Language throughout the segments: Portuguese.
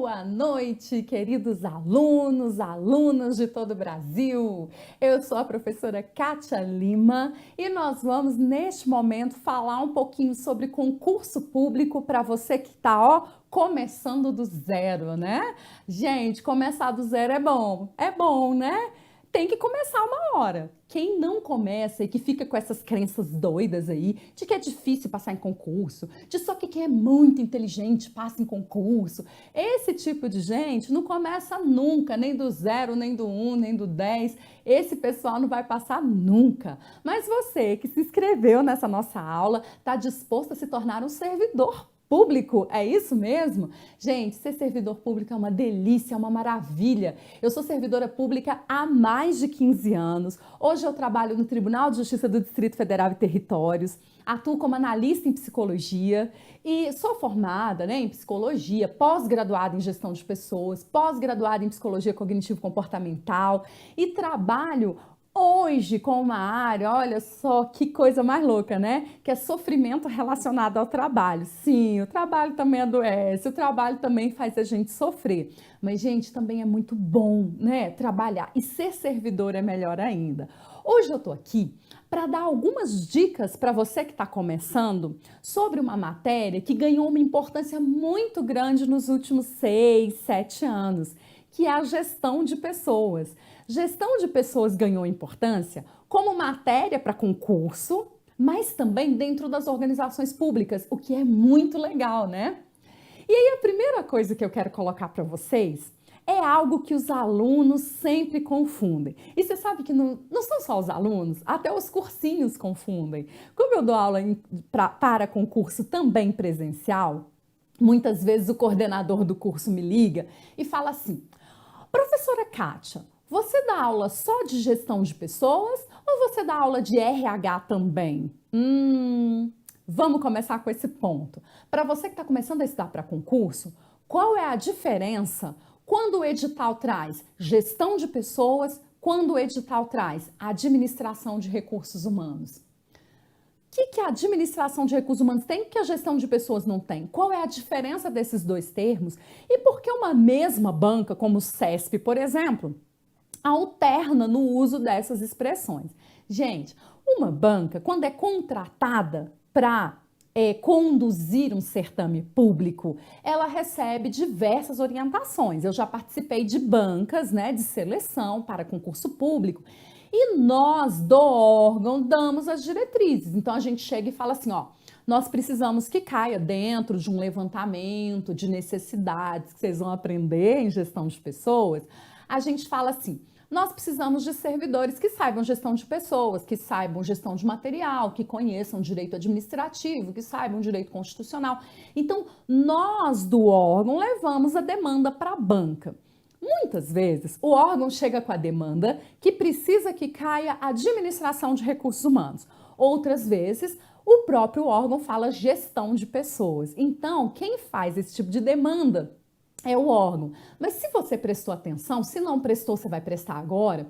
Boa noite, queridos alunos, alunas de todo o Brasil. Eu sou a professora Kátia Lima e nós vamos, neste momento, falar um pouquinho sobre concurso público para você que está, começando do zero, né? Gente, começar do zero é bom, né? Tem que começar uma hora. Quem não começa e que fica com essas crenças doidas aí, de que é difícil passar em concurso, de só que quem é muito inteligente passa em concurso, esse tipo de gente não começa nunca, nem do zero, nem do um, nem do 10. Esse pessoal não vai passar nunca. Mas você que se inscreveu nessa nossa aula, está disposto a se tornar um servidor público, é isso mesmo? Gente, ser servidor público é uma delícia, é uma maravilha. Eu sou servidora pública há mais de 15 anos. Hoje eu trabalho no Tribunal de Justiça do Distrito Federal e Territórios, atuo como analista em psicologia e sou formada, em psicologia, pós-graduada em gestão de pessoas, pós-graduada em psicologia cognitivo-comportamental e trabalho hoje com uma área, olha só que coisa mais louca, né? Que é sofrimento relacionado ao trabalho. Sim, o trabalho também adoece, o trabalho também faz a gente sofrer. Mas, gente, também é muito bom, né? Trabalhar e ser servidor é melhor ainda. Hoje eu tô aqui para dar algumas dicas para você que está começando sobre uma matéria que ganhou uma importância muito grande nos últimos 6, 7 anos, que é a gestão de pessoas. Gestão de pessoas ganhou importância como matéria para concurso, mas também dentro das organizações públicas, o que é muito legal, né? E aí a primeira coisa que eu quero colocar para vocês é algo que os alunos sempre confundem. E você sabe que não são só os alunos, até os cursinhos confundem. Como eu dou aula para concurso também presencial, muitas vezes o coordenador do curso me liga e fala assim: professora Kátia, você dá aula só de gestão de pessoas ou você dá aula de RH também? Vamos começar com esse ponto. Para você que está começando a estudar para concurso, qual é a diferença quando o edital traz gestão de pessoas, quando o edital traz administração de recursos humanos? O que a administração de recursos humanos tem que a gestão de pessoas não tem? Qual é a diferença desses dois termos? E por que uma mesma banca, como o CESP, por exemplo, alterna no uso dessas expressões? Gente, uma banca, quando é contratada para conduzir um certame público, ela recebe diversas orientações. Eu já participei de bancas, de seleção para concurso público. E nós, do órgão, damos as diretrizes. Então, a gente chega e fala assim, nós precisamos que caia dentro de um levantamento de necessidades que vocês vão aprender em gestão de pessoas. A gente fala assim, nós precisamos de servidores que saibam gestão de pessoas, que saibam gestão de material, que conheçam direito administrativo, que saibam direito constitucional. Então, nós do órgão levamos a demanda para a banca. Muitas vezes, o órgão chega com a demanda que precisa que caia a administração de recursos humanos. Outras vezes, o próprio órgão fala gestão de pessoas. Então, quem faz esse tipo de demanda é o órgão. Mas se você prestou atenção, se não prestou, você vai prestar agora,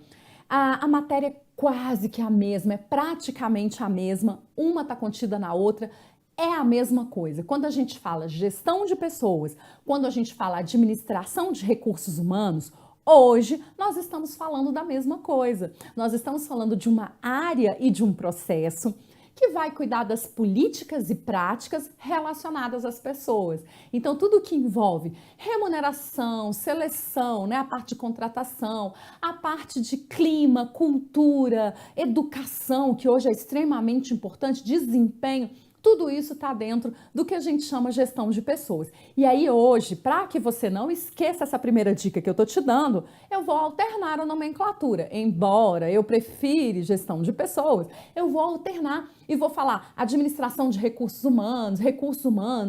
a matéria é quase que a mesma, é praticamente a mesma, uma está contida na outra, é a mesma coisa. Quando a gente fala gestão de pessoas, quando a gente fala administração de recursos humanos, hoje nós estamos falando da mesma coisa. Nós estamos falando de uma área e de um processo que vai cuidar das políticas e práticas relacionadas às pessoas. Então, tudo que envolve remuneração, seleção, a parte de contratação, a parte de clima, cultura, educação, que hoje é extremamente importante, desempenho, tudo isso está dentro do que a gente chama gestão de pessoas. E aí hoje, para que você não esqueça essa primeira dica que eu estou te dando, eu vou alternar a nomenclatura. Embora eu prefira gestão de pessoas, eu vou alternar e vou falar administração de recursos humanos,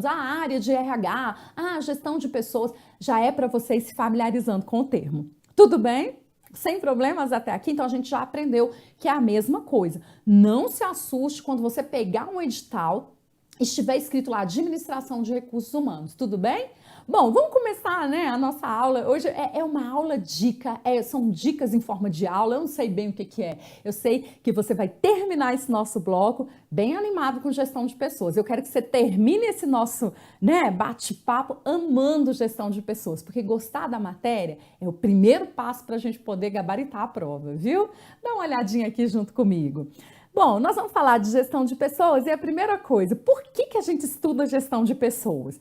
a área de RH, a gestão de pessoas. Já é para vocês se familiarizando com o termo. Tudo bem? Sem problemas até aqui, então a gente já aprendeu que é a mesma coisa. Não se assuste quando você pegar um edital estiver escrito lá administração de recursos humanos, tudo bem? Bom, vamos começar, né, a nossa aula. Hoje é uma aula dica, são dicas em forma de aula, eu não sei bem o que é. Eu sei que você vai terminar esse nosso bloco bem animado com gestão de pessoas. Eu quero que você termine esse nosso, né, bate-papo amando gestão de pessoas, porque gostar da matéria é o primeiro passo para a gente poder gabaritar a prova, viu? Dá uma olhadinha aqui junto comigo. Bom, nós vamos falar de gestão de pessoas e a primeira coisa, por que a gente estuda gestão de pessoas?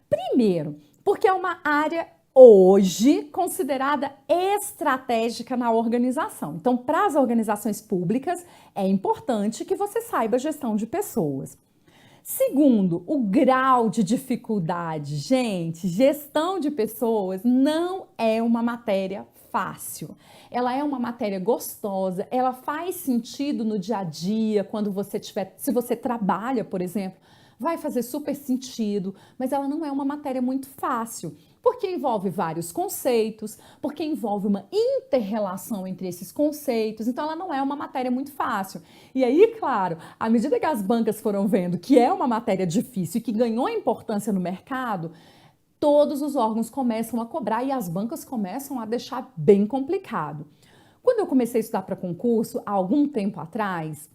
Primeiro, porque é uma área hoje considerada estratégica na organização. Então, para as organizações públicas, é importante que você saiba gestão de pessoas. Segundo, o grau de dificuldade. Gente, gestão de pessoas não é uma matéria fácil. Ela é uma matéria gostosa, ela faz sentido no dia a dia, quando você tiver, se você trabalha, por exemplo, vai fazer super sentido, mas ela não é uma matéria muito fácil, porque envolve vários conceitos, porque envolve uma inter-relação entre esses conceitos, então ela não é uma matéria muito fácil. E aí, claro, à medida que as bancas foram vendo que é uma matéria difícil e que ganhou importância no mercado, todos os órgãos começam a cobrar e as bancas começam a deixar bem complicado. Quando eu comecei a estudar para concurso, há algum tempo atrás,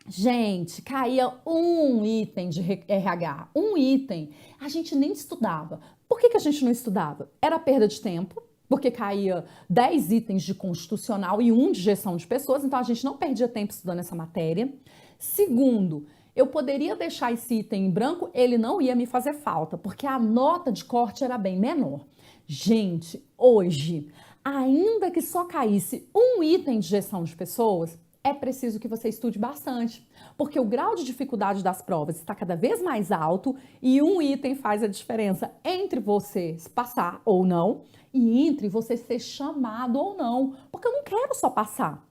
gente, caía um item de RH, um item. A gente nem estudava. Por que a gente não estudava? Era perda de tempo, porque caía 10 itens de constitucional e um de gestão de pessoas, então a gente não perdia tempo estudando essa matéria. Segundo, eu poderia deixar esse item em branco, ele não ia me fazer falta, porque a nota de corte era bem menor. Gente, hoje, ainda que só caísse um item de gestão de pessoas, é preciso que você estude bastante, porque o grau de dificuldade das provas está cada vez mais alto e um item faz a diferença entre você passar ou não e entre você ser chamado ou não, porque eu não quero só passar.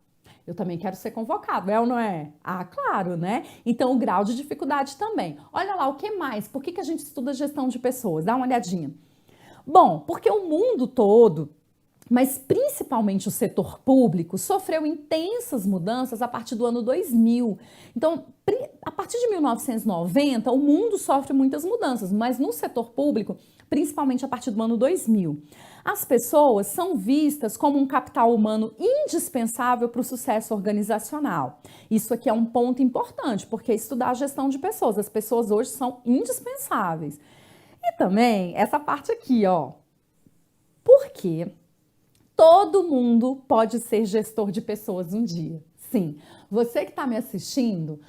Eu também quero ser convocado, é ou não é? Ah, claro, né? Então, o grau de dificuldade também. Olha lá, o que mais? Por que a gente estuda gestão de pessoas? Dá uma olhadinha. Bom, porque o mundo todo, mas principalmente o setor público, sofreu intensas mudanças a partir do ano 2000. Então, a partir de 1990, o mundo sofre muitas mudanças, mas no setor público, principalmente a partir do ano 2000. As pessoas são vistas como um capital humano indispensável para o sucesso organizacional. Isso aqui é um ponto importante, porque estudar a gestão de pessoas, as pessoas hoje são indispensáveis. E também essa parte aqui, ó, por quê? Todo mundo pode ser gestor de pessoas um dia. Sim, você que está me assistindo,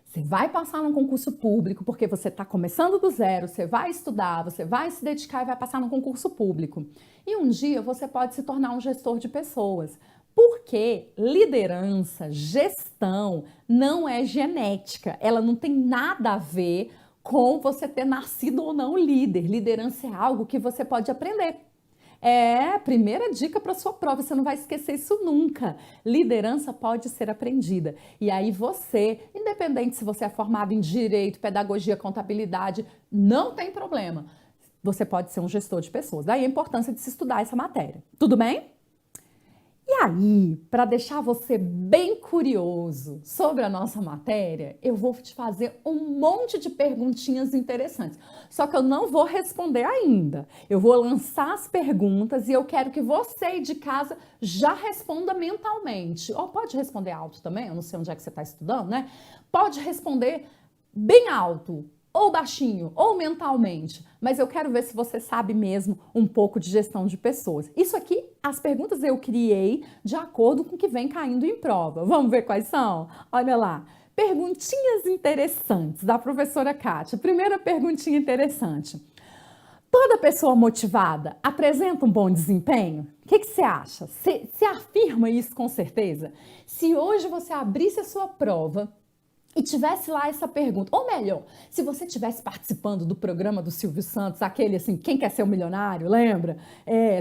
você vai passar num concurso público, porque você está começando do zero, você vai estudar, você vai se dedicar e vai passar num concurso público. E um dia você pode se tornar um gestor de pessoas. Porque liderança, gestão, não é genética. Ela não tem nada a ver com você ter nascido ou não líder. Liderança é algo que você pode aprender. Primeira dica para sua prova, você não vai esquecer isso nunca. Liderança pode ser aprendida. E aí você, independente se você é formado em direito, pedagogia, contabilidade, não tem problema. Você pode ser um gestor de pessoas. Daí a importância de se estudar essa matéria. Tudo bem? E aí, para deixar você bem curioso sobre a nossa matéria, eu vou te fazer um monte de perguntinhas interessantes. Só que eu não vou responder ainda. Eu vou lançar as perguntas e eu quero que você aí de casa já responda mentalmente. Ou pode responder alto também, eu não sei onde é que você está estudando, né? Pode responder bem alto, ou baixinho, ou mentalmente, mas eu quero ver se você sabe mesmo um pouco de gestão de pessoas. Isso aqui, as perguntas eu criei de acordo com o que vem caindo em prova. Vamos ver quais são? Olha lá. Perguntinhas interessantes da professora Kátia. Primeira perguntinha interessante. Toda pessoa motivada apresenta um bom desempenho? O que você acha? Você afirma isso com certeza? Se hoje você abrisse a sua prova e tivesse lá essa pergunta, ou melhor, se você estivesse participando do programa do Silvio Santos, aquele assim, quem quer ser um milionário, lembra?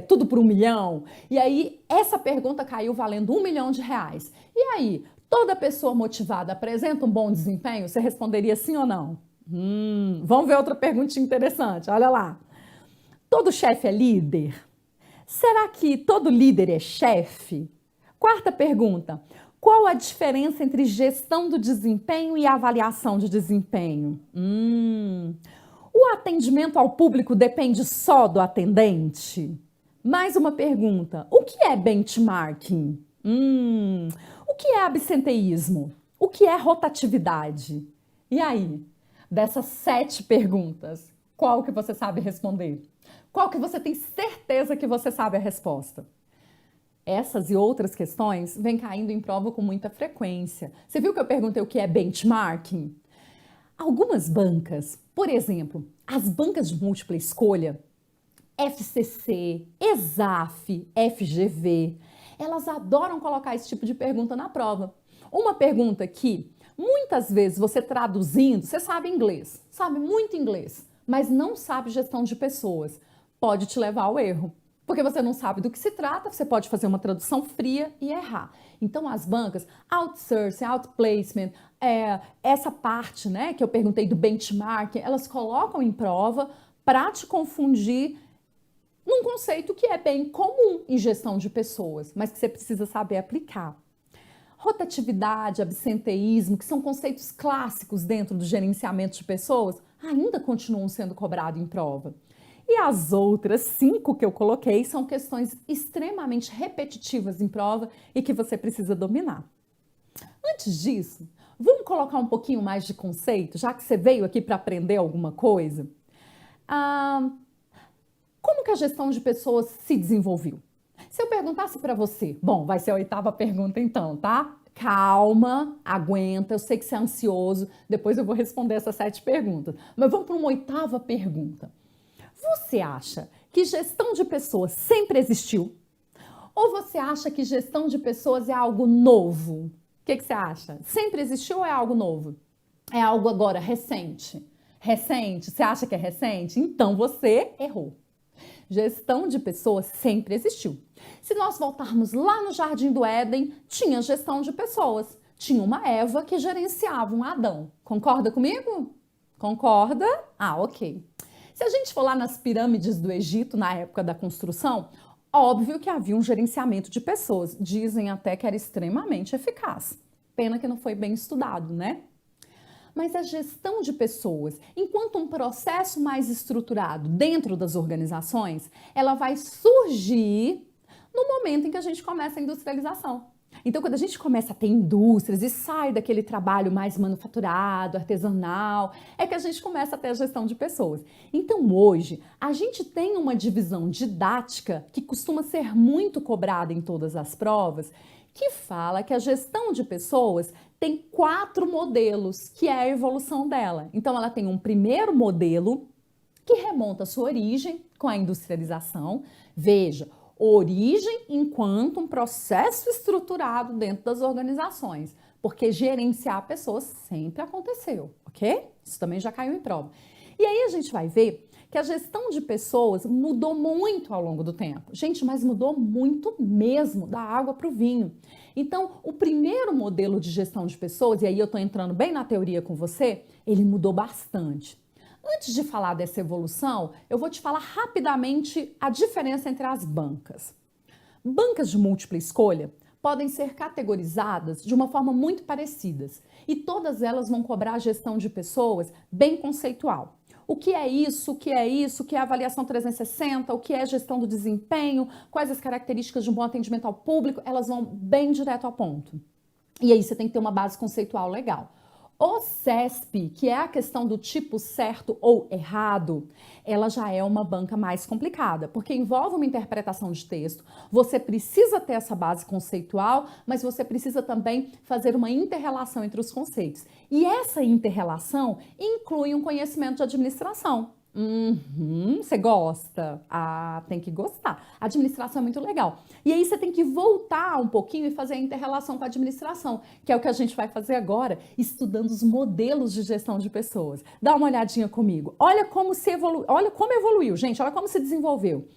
Tudo por 1 milhão. E aí, essa pergunta caiu valendo R$1 milhão. E aí, toda pessoa motivada apresenta um bom desempenho? Você responderia sim ou não? Vamos ver outra perguntinha interessante, olha lá. Todo chefe é líder? Será que todo líder é chefe? Quarta pergunta. Qual a diferença entre gestão do desempenho e avaliação de desempenho? O atendimento ao público depende só do atendente? Mais uma pergunta: o que é benchmarking? O que é absenteísmo? O que é rotatividade? E aí, dessas 7 perguntas, qual que você sabe responder? Qual que você tem certeza que você sabe a resposta? Essas e outras questões vêm caindo em prova com muita frequência. Você viu que eu perguntei o que é benchmarking? Algumas bancas, por exemplo, as bancas de múltipla escolha, FCC, ESAF, FGV, elas adoram colocar esse tipo de pergunta na prova. Uma pergunta que, muitas vezes, você traduzindo, você sabe inglês, sabe muito inglês, mas não sabe gestão de pessoas, pode te levar ao erro. Porque você não sabe do que se trata, você pode fazer uma tradução fria e errar. Então, as bancas, outsourcing, outplacement, essa parte, né, que eu perguntei do benchmark, elas colocam em prova para te confundir num conceito que é bem comum em gestão de pessoas, mas que você precisa saber aplicar. Rotatividade, absenteísmo, que são conceitos clássicos dentro do gerenciamento de pessoas, ainda continuam sendo cobrados em prova. E as outras 5 que eu coloquei são questões extremamente repetitivas em prova e que você precisa dominar. Antes disso, vamos colocar um pouquinho mais de conceito, já que você veio aqui para aprender alguma coisa? Como que a gestão de pessoas se desenvolveu? Se eu perguntasse para você, bom, vai ser a 8ª pergunta então, tá? Calma, aguenta, eu sei que você é ansioso, depois eu vou responder essas 7 perguntas. Mas vamos para uma 8ª pergunta. Você acha que gestão de pessoas sempre existiu? Ou você acha que gestão de pessoas é algo novo? O que você acha? Sempre existiu ou é algo novo? É algo agora recente? Recente? Você acha que é recente? Então você errou. Gestão de pessoas sempre existiu. Se nós voltarmos lá no Jardim do Éden, tinha gestão de pessoas. Tinha uma Eva que gerenciava um Adão. Concorda comigo? Concorda? Ah, ok. Se a gente for lá nas pirâmides do Egito, na época da construção, óbvio que havia um gerenciamento de pessoas. Dizem até que era extremamente eficaz. Pena que não foi bem estudado, né? Mas a gestão de pessoas, enquanto um processo mais estruturado dentro das organizações, ela vai surgir no momento em que a gente começa a industrialização. Então, quando a gente começa a ter indústrias e sai daquele trabalho mais manufaturado, artesanal, é que a gente começa a ter a gestão de pessoas. Então, hoje, a gente tem uma divisão didática que costuma ser muito cobrada em todas as provas, que fala que a gestão de pessoas tem 4 modelos, que é a evolução dela. Então, ela tem um primeiro modelo que remonta à sua origem com a industrialização. Veja, origem enquanto um processo estruturado dentro das organizações, porque gerenciar pessoas sempre aconteceu, ok? Isso também já caiu em prova. E aí a gente vai ver que a gestão de pessoas mudou muito ao longo do tempo. Gente, mas mudou muito mesmo, da água para o vinho. Então, o primeiro modelo de gestão de pessoas, e aí eu estou entrando bem na teoria com você, ele mudou bastante. Antes de falar dessa evolução, eu vou te falar rapidamente a diferença entre as bancas. Bancas de múltipla escolha podem ser categorizadas de uma forma muito parecidas e todas elas vão cobrar a gestão de pessoas bem conceitual. O que é isso? O que é isso? O que é avaliação 360? O que é gestão do desempenho? Quais as características de um bom atendimento ao público? Elas vão bem direto ao ponto. E aí você tem que ter uma base conceitual legal. O CESP, que é a questão do tipo certo ou errado, ela já é uma banca mais complicada, porque envolve uma interpretação de texto, você precisa ter essa base conceitual, mas você precisa também fazer uma inter-relação entre os conceitos. E essa inter-relação inclui um conhecimento de administração. Você gosta? Ah, tem que gostar. A administração é muito legal. E aí você tem que voltar um pouquinho e fazer a inter-relação com a administração, que é o que a gente vai fazer agora, estudando os modelos de gestão de pessoas. Dá uma olhadinha comigo. Olha como olha como evoluiu, gente, olha como se desenvolveu.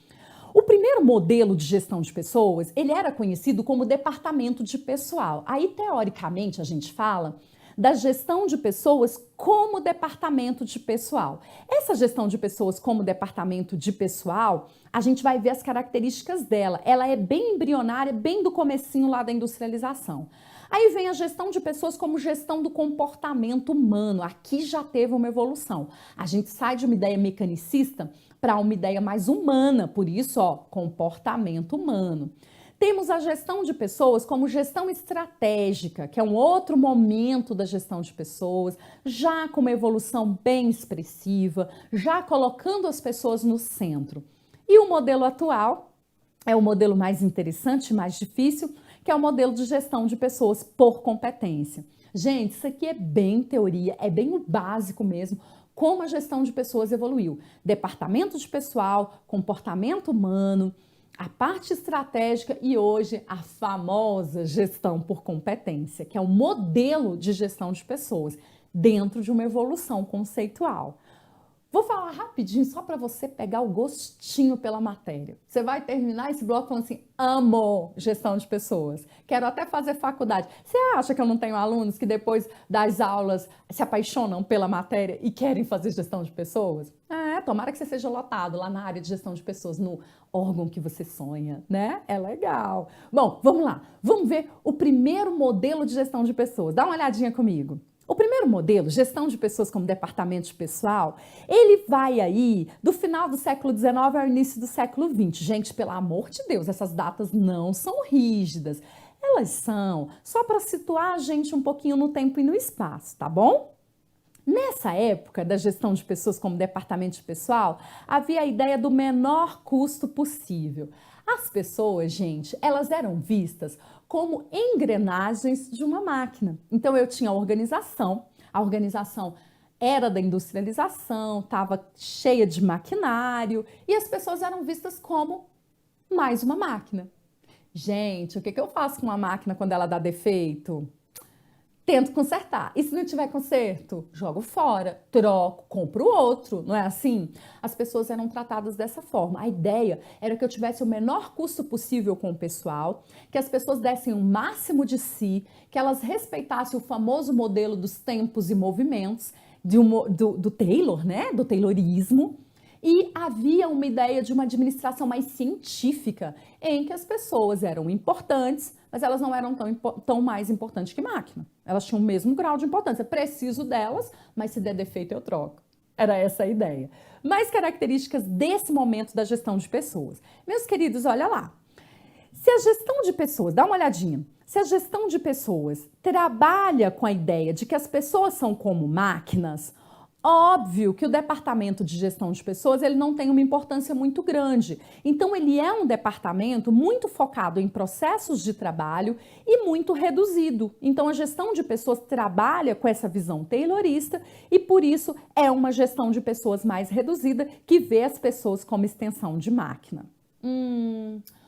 O primeiro modelo de gestão de pessoas, ele era conhecido como departamento de pessoal. Aí, teoricamente, a gente fala da gestão de pessoas como departamento de pessoal. Essa gestão de pessoas como departamento de pessoal, a gente vai ver as características dela. Ela é bem embrionária, bem do comecinho lá da industrialização. Aí vem a gestão de pessoas como gestão do comportamento humano. Aqui já teve uma evolução. A gente sai de uma ideia mecanicista para uma ideia mais humana, por isso, ó, comportamento humano. Temos a gestão de pessoas como gestão estratégica, que é um outro momento da gestão de pessoas, já com uma evolução bem expressiva, já colocando as pessoas no centro. E o modelo atual é o modelo mais interessante, mais difícil, que é o modelo de gestão de pessoas por competência. Gente, isso aqui é bem teoria, é bem o básico mesmo, como a gestão de pessoas evoluiu. Departamento de pessoal, comportamento humano, a parte estratégica e hoje a famosa gestão por competência, que é o modelo de gestão de pessoas dentro de uma evolução conceitual. Vou falar rapidinho só para você pegar o gostinho pela matéria. Você vai terminar esse bloco falando assim, amo gestão de pessoas, quero até fazer faculdade. Você acha que eu não tenho alunos que depois das aulas se apaixonam pela matéria e querem fazer gestão de pessoas? Tomara que você seja lotado lá na área de gestão de pessoas, no órgão que você sonha, né? É legal. Bom, vamos lá. Vamos ver o primeiro modelo de gestão de pessoas. Dá uma olhadinha comigo. O primeiro modelo, gestão de pessoas como departamento de pessoal, ele vai aí do final do século XIX ao início do século XX. Gente, pelo amor de Deus, essas datas não são rígidas. Elas são só para situar a gente um pouquinho no tempo e no espaço, tá bom? Nessa época da gestão de pessoas como departamento de pessoal, havia a ideia do menor custo possível. As pessoas, gente, elas eram vistas como engrenagens de uma máquina. Então eu tinha a organização era da industrialização, estava cheia de maquinário e as pessoas eram vistas como mais uma máquina. Gente, o que eu faço com uma máquina quando ela dá defeito? Tento consertar. E se não tiver conserto, jogo fora, troco, compro outro, não é assim? As pessoas eram tratadas dessa forma. A ideia era que eu tivesse o menor custo possível com o pessoal, que as pessoas dessem o máximo de si, que elas respeitassem o famoso modelo dos tempos e movimentos, do Taylor, né? Do Taylorismo. E havia uma ideia de uma administração mais científica, em que as pessoas eram importantes, mas elas não eram tão mais importantes que máquina. Elas tinham o mesmo grau de importância. Preciso delas, mas se der defeito eu troco. Era essa a ideia. Mais características desse momento da gestão de pessoas. Meus queridos, olha lá. Se a gestão de pessoas, dá uma olhadinha, se a gestão de pessoas trabalha com a ideia de que as pessoas são como máquinas, óbvio que o departamento de gestão de pessoas ele não tem uma importância muito grande. Então, ele é um departamento muito focado em processos de trabalho e muito reduzido. Então, a gestão de pessoas trabalha com essa visão taylorista e, por isso, é uma gestão de pessoas mais reduzida que vê as pessoas como extensão de máquina.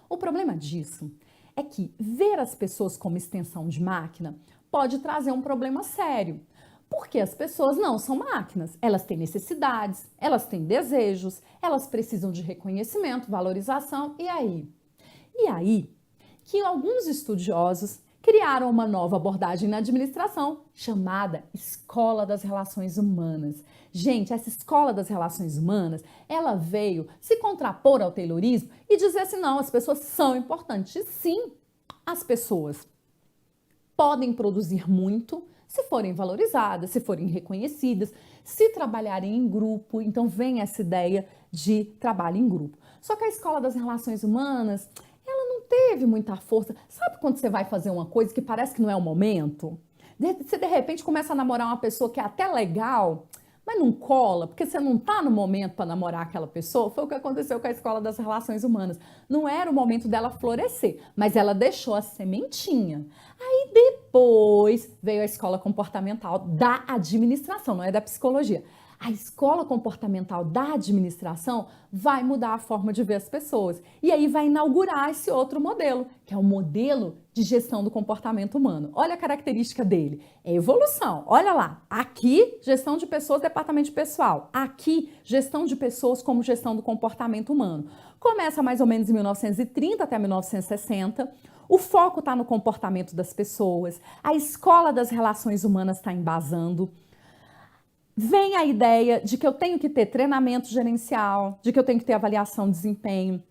O problema disso é que ver as pessoas como extensão de máquina pode trazer um problema sério. Porque as pessoas não são máquinas, elas têm necessidades, elas têm desejos, elas precisam de reconhecimento, valorização, e aí? E aí que alguns estudiosos criaram uma nova abordagem na administração chamada Escola das Relações Humanas. Gente, essa Escola das Relações Humanas, ela veio se contrapor ao Taylorismo e dizer assim, não, as pessoas são importantes. E sim, as pessoas podem produzir muito, se forem valorizadas, se forem reconhecidas, se trabalharem em grupo. Então vem essa ideia de trabalho em grupo. Só que a Escola das Relações Humanas, ela não teve muita força. Sabe quando você vai fazer uma coisa que parece que não é o momento? Você de repente começa a namorar uma pessoa que é até legal, mas não cola, porque você não está no momento para namorar aquela pessoa. Foi o que aconteceu com a Escola das Relações Humanas. Não era o momento dela florescer, mas ela deixou a sementinha. Aí depois veio a Escola Comportamental da Administração, não é da Psicologia. A Escola Comportamental da Administração vai mudar a forma de ver as pessoas. E aí vai inaugurar esse outro modelo, que é o modelo de gestão do comportamento humano. Olha a característica dele. É evolução. Olha lá. Aqui, gestão de pessoas, departamento de pessoal. Aqui, gestão de pessoas como gestão do comportamento humano. Começa mais ou menos em 1930 até 1960. O foco está no comportamento das pessoas. A Escola das Relações Humanas está embasando. Vem a ideia de que eu tenho que ter treinamento gerencial, de que eu tenho que ter avaliação de desempenho,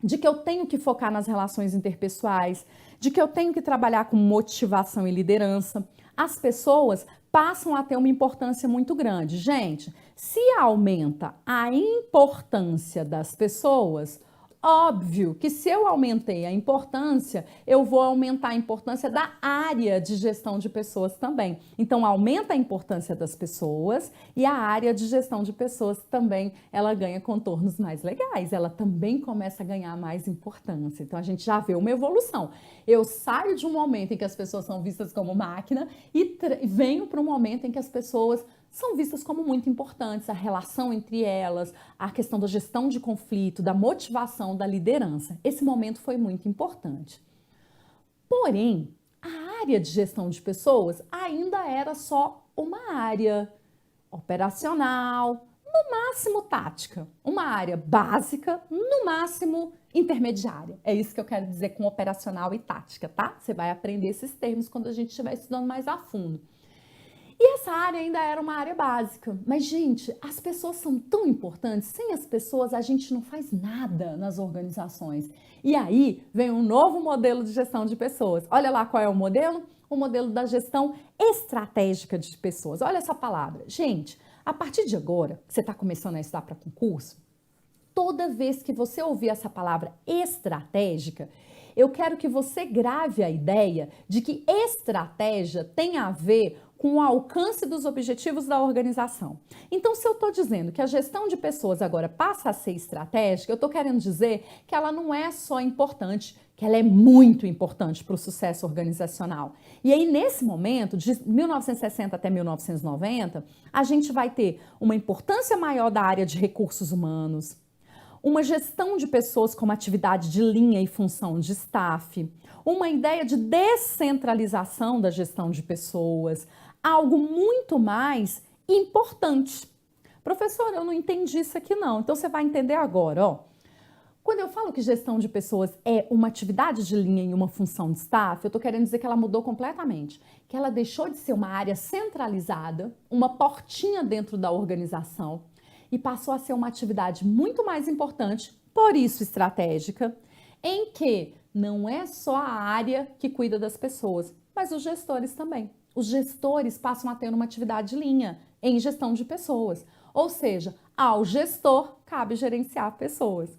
de que eu tenho que focar nas relações interpessoais, de que eu tenho que trabalhar com motivação e liderança, as pessoas passam a ter uma importância muito grande. Gente, se aumenta a importância das pessoas, óbvio que se eu aumentei a importância, eu vou aumentar a importância da área de gestão de pessoas também. Então, aumenta a importância das pessoas e a área de gestão de pessoas também, ela ganha contornos mais legais, ela também começa a ganhar mais importância. Então, a gente já vê uma evolução. Eu saio de um momento em que as pessoas são vistas como máquina e venho para um momento em que as pessoas são vistas como muito importantes, a relação entre elas, a questão da gestão de conflito, da motivação, da liderança. Esse momento foi muito importante. Porém, a área de gestão de pessoas ainda era só uma área operacional, no máximo tática, uma área básica, no máximo intermediária. É isso que eu quero dizer com operacional e tática, tá? Você vai aprender esses termos quando a gente estiver estudando mais a fundo. E essa área ainda era uma área básica. Mas, gente, as pessoas são tão importantes. Sem as pessoas, a gente não faz nada nas organizações. E aí vem um novo modelo de gestão de pessoas. Olha lá qual é o modelo? O modelo da gestão estratégica de pessoas. Olha essa palavra. Gente, a partir de agora, que você está começando a estudar para concurso, toda vez que você ouvir essa palavra estratégica, eu quero que você grave a ideia de que estratégia tem a ver com o alcance dos objetivos da organização. Então, se eu estou dizendo que a gestão de pessoas agora passa a ser estratégica, eu estou querendo dizer que ela não é só importante, que ela é muito importante para o sucesso organizacional. E aí, nesse momento, de 1960 até 1990, a gente vai ter uma importância maior da área de recursos humanos, uma gestão de pessoas como atividade de linha e função de staff, uma ideia de descentralização da gestão de pessoas, algo muito mais importante. Professora, eu não entendi isso aqui não. Então você vai entender agora, ó. Quando eu falo que gestão de pessoas é uma atividade de linha e uma função de staff, eu estou querendo dizer que ela mudou completamente. Que ela deixou de ser uma área centralizada, uma portinha dentro da organização, e passou a ser uma atividade muito mais importante, por isso estratégica, em que não é só a área que cuida das pessoas, mas os gestores também. Os gestores passam a ter uma atividade de linha em gestão de pessoas. Ou seja, ao gestor cabe gerenciar pessoas.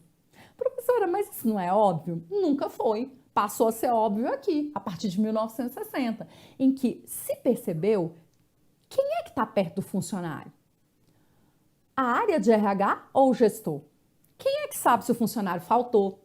Professora, mas isso não é óbvio? Nunca foi. Passou a ser óbvio aqui, a partir de 1960, em que se percebeu quem é que está perto do funcionário? A área de RH ou o gestor? Quem é que sabe se o funcionário faltou?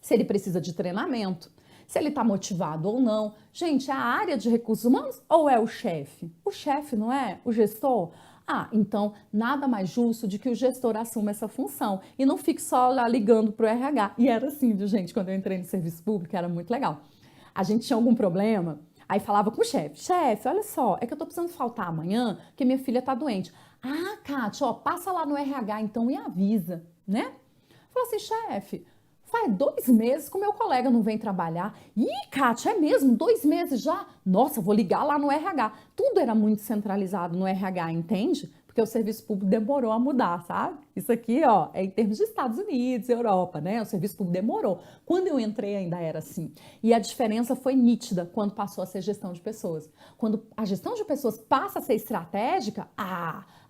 Se ele precisa de treinamento? Se ele está motivado ou não? Gente, é a área de recursos humanos ou é o chefe? O chefe, não é? O gestor? Ah, então nada mais justo de que o gestor assuma essa função e não fique só lá ligando para o RH. E era assim, viu, gente? Quando eu entrei no serviço público, era muito legal. A gente tinha algum problema, aí falava com o chefe: chefe, olha só, é que eu tô precisando faltar amanhã, porque minha filha tá doente. Ah, Kátia, ó, passa lá no RH então e avisa, né? Falou assim: chefe, faz 2 meses que o meu colega não vem trabalhar. Ih, Kátia, é mesmo? 2 meses já? Nossa, vou ligar lá no RH. Tudo era muito centralizado no RH, entende? Porque o serviço público demorou a mudar, sabe? Isso aqui, ó, é em termos de Estados Unidos, Europa, né? O serviço público demorou. Quando eu entrei ainda era assim. E a diferença foi nítida quando passou a ser gestão de pessoas. Quando a gestão de pessoas passa a ser estratégica,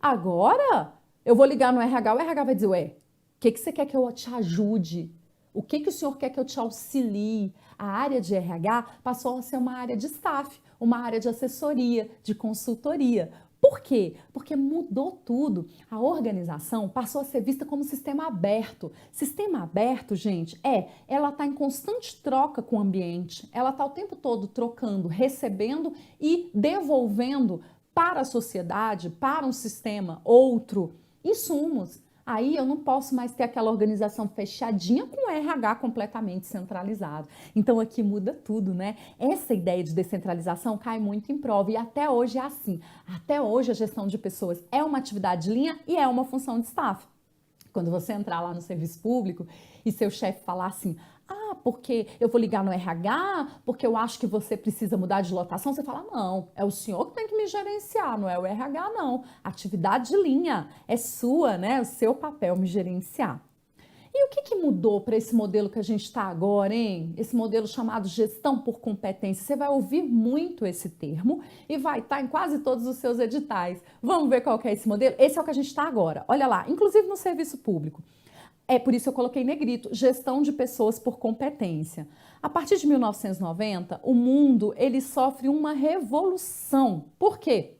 agora eu vou ligar no RH, o RH vai dizer: ué, o que você quer que eu te ajude? O que o senhor quer que eu te auxilie? A área de RH passou a ser uma área de staff, uma área de assessoria, de consultoria. Por quê? Porque mudou tudo. A organização passou a ser vista como sistema aberto. Sistema aberto, gente, ela está em constante troca com o ambiente. Ela está o tempo todo trocando, recebendo e devolvendo para a sociedade, para um sistema outro, insumos. Aí eu não posso mais ter aquela organização fechadinha com o RH completamente centralizado. Então aqui muda tudo, né? Essa ideia de descentralização cai muito em prova e até hoje é assim. Até hoje a gestão de pessoas é uma atividade de linha e é uma função de staff. Quando você entrar lá no serviço público e seu chefe falar assim: porque eu vou ligar no RH, porque eu acho que você precisa mudar de lotação, você fala: não, é o senhor que tem que me gerenciar, não é o RH não. Atividade de linha, é sua, né? É o seu papel me gerenciar. E E o que mudou para esse modelo que a gente está agora, hein? Esse modelo chamado gestão por competência. Você vai ouvir muito esse termo e vai estar em quase todos os seus editais. Vamos ver qual que é esse modelo? Esse é o que a gente está agora. Olha lá, inclusive no serviço público. É por isso que eu coloquei em negrito, gestão de pessoas por competência. A partir de 1990, o mundo ele sofre uma revolução. Por quê?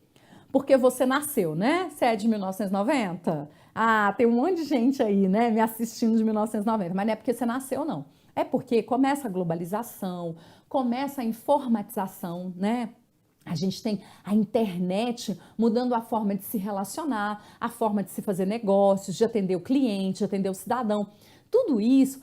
Porque você nasceu, né? Você é de 1990? Ah, tem um monte de gente aí, né, me assistindo de 1990, mas não é porque você nasceu, não. É porque começa a globalização, começa a informatização, né? A gente tem a internet mudando a forma de se relacionar, a forma de se fazer negócios, de atender o cliente, de atender o cidadão. Tudo isso,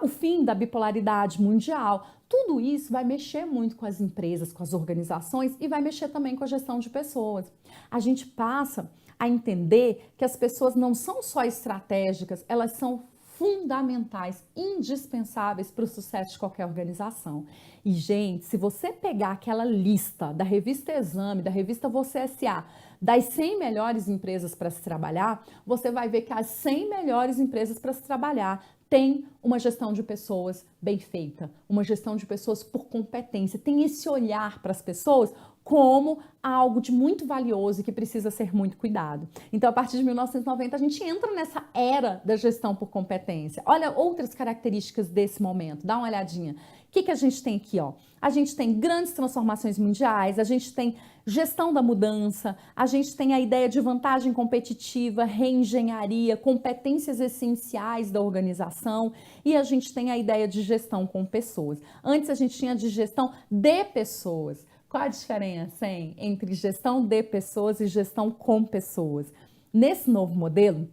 o fim da bipolaridade mundial, tudo isso vai mexer muito com as empresas, com as organizações e vai mexer também com a gestão de pessoas. A gente passa a entender que as pessoas não são só estratégicas, elas são fundamentais, indispensáveis para o sucesso de qualquer organização. E, gente, se você pegar aquela lista da revista Exame, da revista Você S.A., das 100 melhores empresas para se trabalhar, você vai ver que as 100 melhores empresas para se trabalhar tem uma gestão de pessoas bem feita, uma gestão de pessoas por competência, tem esse olhar para as pessoas como algo de muito valioso e que precisa ser muito cuidado. Então, a partir de 1990, a gente entra nessa era da gestão por competência. Olha outras características desse momento, dá uma olhadinha. O que a gente tem aqui, ó? A gente tem grandes transformações mundiais, a gente tem gestão da mudança, a gente tem a ideia de vantagem competitiva, reengenharia, competências essenciais da organização e a gente tem a ideia de gestão com pessoas. Antes a gente tinha de gestão de pessoas. Qual a diferença, hein, entre gestão de pessoas e gestão com pessoas? Nesse novo modelo,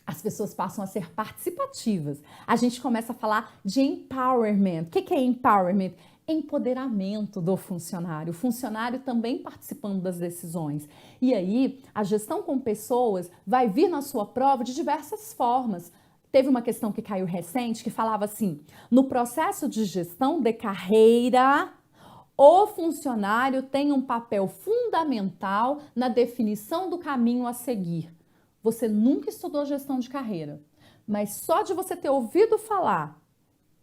as pessoas passam a ser participativas. A gente começa a falar de empowerment. O que é empowerment? Empoderamento do funcionário. O funcionário também participando das decisões. E aí, a gestão com pessoas vai vir na sua prova de diversas formas. Teve uma questão que caiu recente que falava assim: no processo de gestão de carreira, o funcionário tem um papel fundamental na definição do caminho a seguir. Você nunca estudou gestão de carreira, mas só de você ter ouvido falar,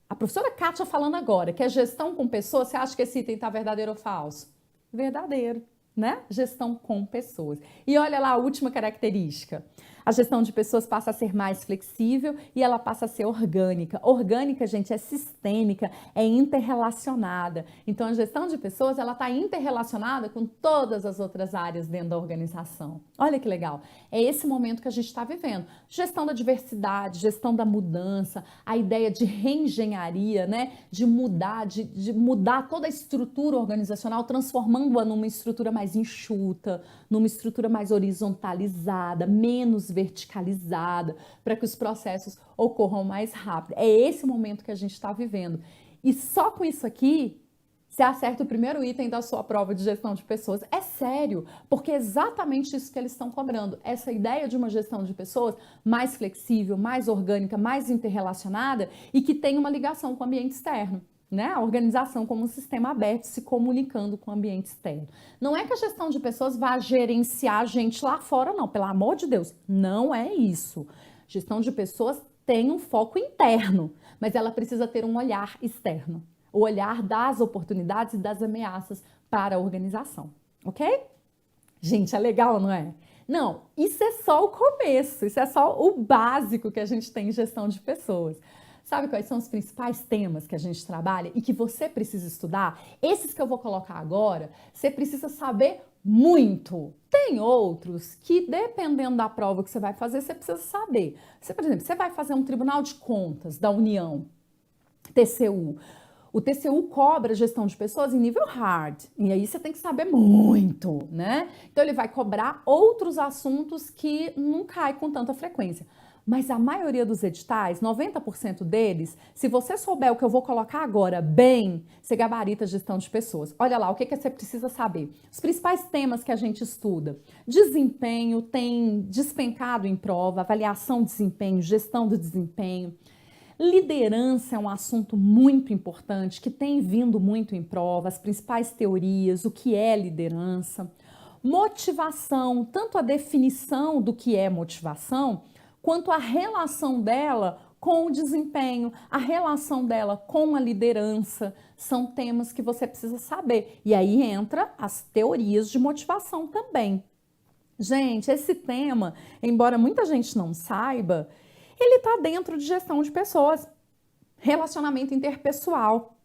a professora Kátia falando agora, que é gestão com pessoas, você acha que esse item está verdadeiro ou falso? Verdadeiro, né? Gestão com pessoas. E olha lá a última característica. A gestão de pessoas passa a ser mais flexível e ela passa a ser orgânica. Orgânica, gente, é sistêmica, é interrelacionada. Então, a gestão de pessoas, ela está interrelacionada com todas as outras áreas dentro da organização. Olha que legal. É esse momento que a gente está vivendo. Gestão da diversidade, gestão da mudança, a ideia de reengenharia, né? De mudar toda a estrutura organizacional, transformando-a numa estrutura mais enxuta, numa estrutura mais horizontalizada, menos verticalizada, para que os processos ocorram mais rápido. É esse momento que a gente está vivendo. E só com isso aqui, você acerta o primeiro item da sua prova de gestão de pessoas. É sério, porque é exatamente isso que eles estão cobrando. Essa ideia de uma gestão de pessoas mais flexível, mais orgânica, mais interrelacionada e que tem uma ligação com o ambiente externo. Né? A organização como um sistema aberto se comunicando com o ambiente externo. Não é que a gestão de pessoas vá gerenciar a gente lá fora, não, pelo amor de Deus, não é isso. Gestão de pessoas tem um foco interno, mas ela precisa ter um olhar externo, o olhar das oportunidades e das ameaças para a organização, ok? Gente, é legal, não é? Não, isso é só o começo, isso é só o básico que a gente tem em gestão de pessoas. Sabe quais são os principais temas que a gente trabalha e que você precisa estudar? Esses que eu vou colocar agora, você precisa saber muito. Tem outros que, dependendo da prova que você vai fazer, você precisa saber. Você, por exemplo, você vai fazer um Tribunal de Contas da União, TCU. O TCU cobra gestão de pessoas em nível hard, e aí você tem que saber muito, né? Então ele vai cobrar outros assuntos que não caem com tanta frequência. Mas a maioria dos editais, 90% deles, se você souber o que eu vou colocar agora bem, você gabarita a gestão de pessoas. Olha lá, o que você precisa saber? Os principais temas que a gente estuda. Desempenho tem despencado em prova, avaliação de desempenho, gestão do desempenho. Liderança é um assunto muito importante, que tem vindo muito em prova, as principais teorias, o que é liderança. Motivação, tanto a definição do que é motivação, quanto a relação dela com o desempenho, a relação dela com a liderança, são temas que você precisa saber. E aí entra as teorias de motivação também. Gente, esse tema, embora muita gente não saiba, ele está dentro de gestão de pessoas, relacionamento interpessoal.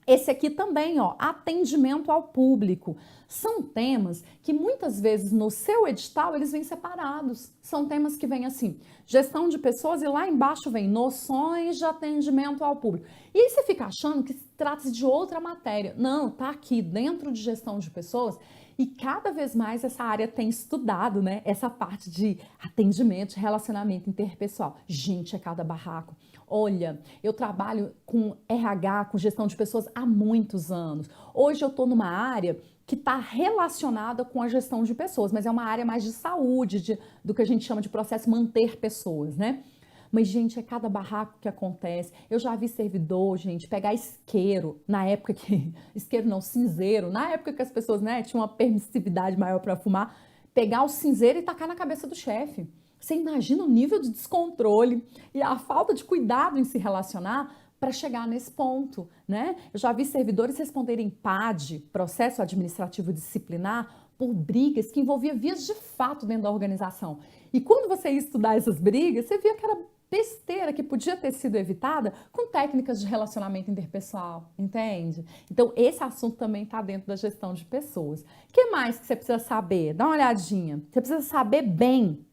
Esse aqui também, ó, atendimento ao público. São temas que muitas vezes no seu edital eles vêm separados. São temas que vêm assim, gestão de pessoas e lá embaixo vem noções de atendimento ao público. E aí você fica achando que se trata de outra matéria. Não, tá aqui dentro de gestão de pessoas e cada vez mais essa área tem estudado, né? Essa parte de atendimento, de relacionamento interpessoal. Gente, é cada barraco. Olha, eu trabalho com RH, com gestão de pessoas há muitos anos. Hoje eu estou numa área que está relacionada com a gestão de pessoas, mas é uma área mais de saúde, do que a gente chama de processo manter pessoas, né? Mas, gente, é cada barraco que acontece. Eu já vi servidor, gente, pegar isqueiro, na época que... Isqueiro não, cinzeiro. Na época que as pessoas, né, tinham uma permissividade maior para fumar, pegar o cinzeiro e tacar na cabeça do chefe. Você imagina o nível de descontrole e a falta de cuidado em se relacionar para chegar nesse ponto, né? Eu já vi servidores responderem PAD, processo administrativo disciplinar, por brigas que envolviam vias de fato dentro da organização. E quando você ia estudar essas brigas, você via que era besteira que podia ter sido evitada com técnicas de relacionamento interpessoal, entende? Então, esse assunto também está dentro da gestão de pessoas. O que mais que você precisa saber? Dá uma olhadinha. Você precisa saber bem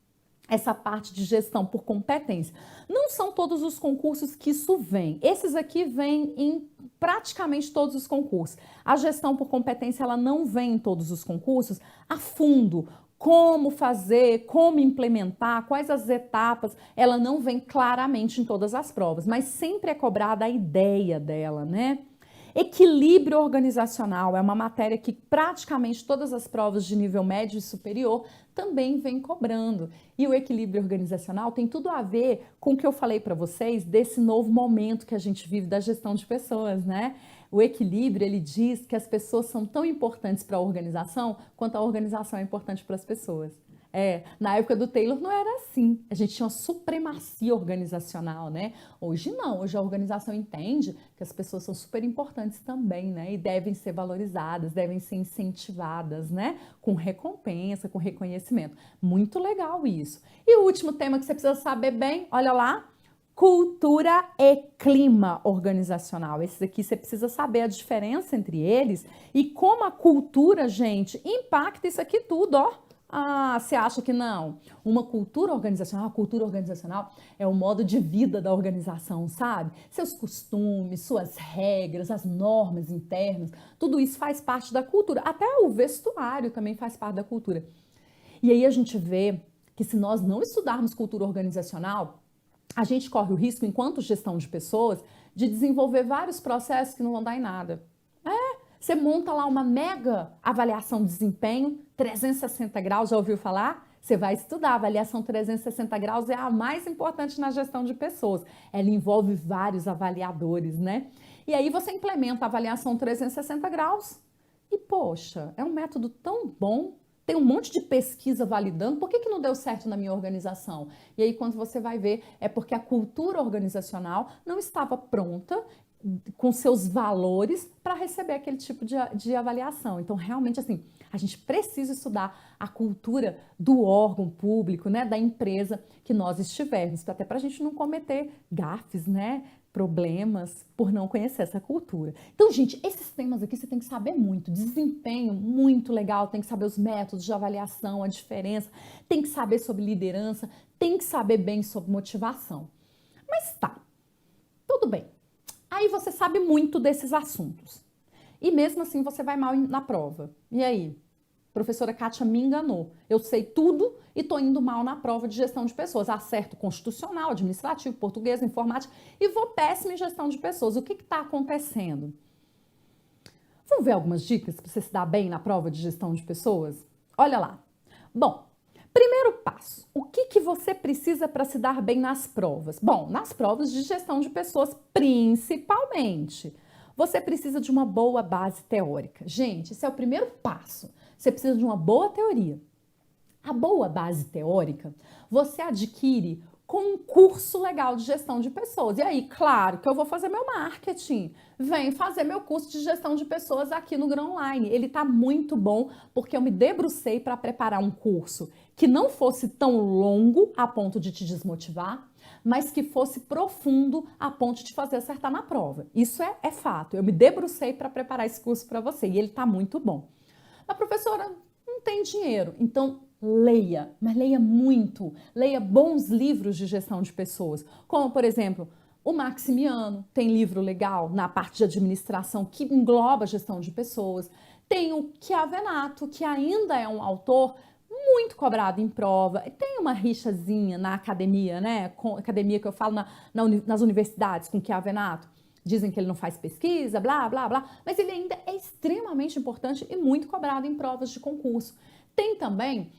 essa parte de gestão por competência. Não são todos os concursos que isso vem. Esses aqui vêm em praticamente todos os concursos. A gestão por competência, ela não vem em todos os concursos a fundo. Como fazer, como implementar, quais as etapas, ela não vem claramente em todas as provas, mas sempre é cobrada a ideia dela, né? Equilíbrio organizacional é uma matéria que praticamente todas as provas de nível médio e superior também vem cobrando. E o equilíbrio organizacional tem tudo a ver com o que eu falei para vocês desse novo momento que a gente vive da gestão de pessoas, né? O equilíbrio, ele diz que as pessoas são tão importantes para a organização quanto a organização é importante para as pessoas. Na época do Taylor não era assim. A gente tinha uma supremacia organizacional, né? Hoje não, hoje a organização entende que as pessoas são super importantes também, né? E devem ser valorizadas, devem ser incentivadas, né? Com recompensa, com reconhecimento. Muito legal isso. E o último tema que você precisa saber bem, olha lá, cultura e clima organizacional. Esses aqui você precisa saber a diferença entre eles e como a cultura, gente, impacta isso aqui tudo, ó. Ah, você acha que não? Uma cultura organizacional, a cultura organizacional é o modo de vida da organização, sabe? Seus costumes, suas regras, as normas internas, tudo isso faz parte da cultura. Até o vestuário também faz parte da cultura. E aí a gente vê que se nós não estudarmos cultura organizacional, a gente corre o risco, enquanto gestão de pessoas, de desenvolver vários processos que não vão dar em nada. Você monta lá uma mega avaliação de desempenho, 360 graus, já ouviu falar? Você vai estudar, a avaliação 360 graus é a mais importante na gestão de pessoas. Ela envolve vários avaliadores, né? E aí você implementa a avaliação 360 graus e, poxa, é um método tão bom, tem um monte de pesquisa validando, por que não deu certo na minha organização? E aí quando você vai ver, é porque a cultura organizacional não estava pronta com seus valores para receber aquele tipo de avaliação. Então, realmente, assim, a gente precisa estudar a cultura do órgão público, né, da empresa que nós estivermos, até para a gente não cometer gafes, né, problemas por não conhecer essa cultura. Então, gente, esses temas aqui você tem que saber muito. Desempenho, muito legal, tem que saber os métodos de avaliação, a diferença, tem que saber sobre liderança, tem que saber bem sobre motivação. Mas tá, tudo bem. Aí você sabe muito desses assuntos. E mesmo assim você vai mal na prova. E aí? Professora Kátia me enganou. Eu sei tudo e estou indo mal na prova de gestão de pessoas. Acerto constitucional, administrativo, português, informática e vou péssima em gestão de pessoas. O que está acontecendo? Vamos ver algumas dicas para você se dar bem na prova de gestão de pessoas? Olha lá. Bom, primeiro passo, o que você precisa para se dar bem nas provas? Bom, nas provas de gestão de pessoas, principalmente, você precisa de uma boa base teórica. Gente, esse é o primeiro passo. Você precisa de uma boa teoria. A boa base teórica você adquire com um curso legal de gestão de pessoas. E aí, claro que eu vou fazer meu marketing. Vem fazer meu curso de gestão de pessoas aqui no Grão Online. Ele tá muito bom porque eu me debrucei para preparar um curso que não fosse tão longo a ponto de te desmotivar, mas que fosse profundo a ponto de fazer acertar na prova. Isso é fato. Eu me debrucei para preparar esse curso para você e ele tá muito bom. A professora não tem dinheiro, então leia, mas leia muito. Leia bons livros de gestão de pessoas, como, por exemplo, o Maximiano, tem livro legal na parte de administração que engloba a gestão de pessoas. Tem o Chiavenato, que ainda é um autor muito cobrado em prova. Tem uma rixazinha na academia, né? Com academia que eu falo nas universidades com Chiavenato. Dizem que ele não faz pesquisa, blá, blá, blá, mas ele ainda é extremamente importante e muito cobrado em provas de concurso. Tem também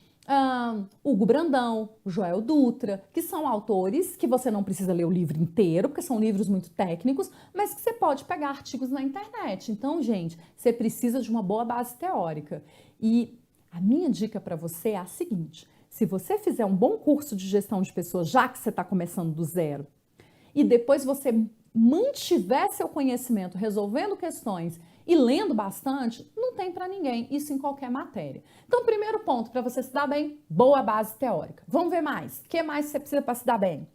Hugo Brandão, Joel Dutra, que são autores que você não precisa ler o livro inteiro, porque são livros muito técnicos, mas que você pode pegar artigos na internet. Então, gente, você precisa de uma boa base teórica. E a minha dica para você é a seguinte: se você fizer um bom curso de gestão de pessoas, já que você está começando do zero, e depois você mantiver seu conhecimento resolvendo questões e lendo bastante, não tem para ninguém, isso em qualquer matéria. Então, primeiro ponto para você se dar bem, boa base teórica. Vamos ver mais. O que mais você precisa para se dar bem?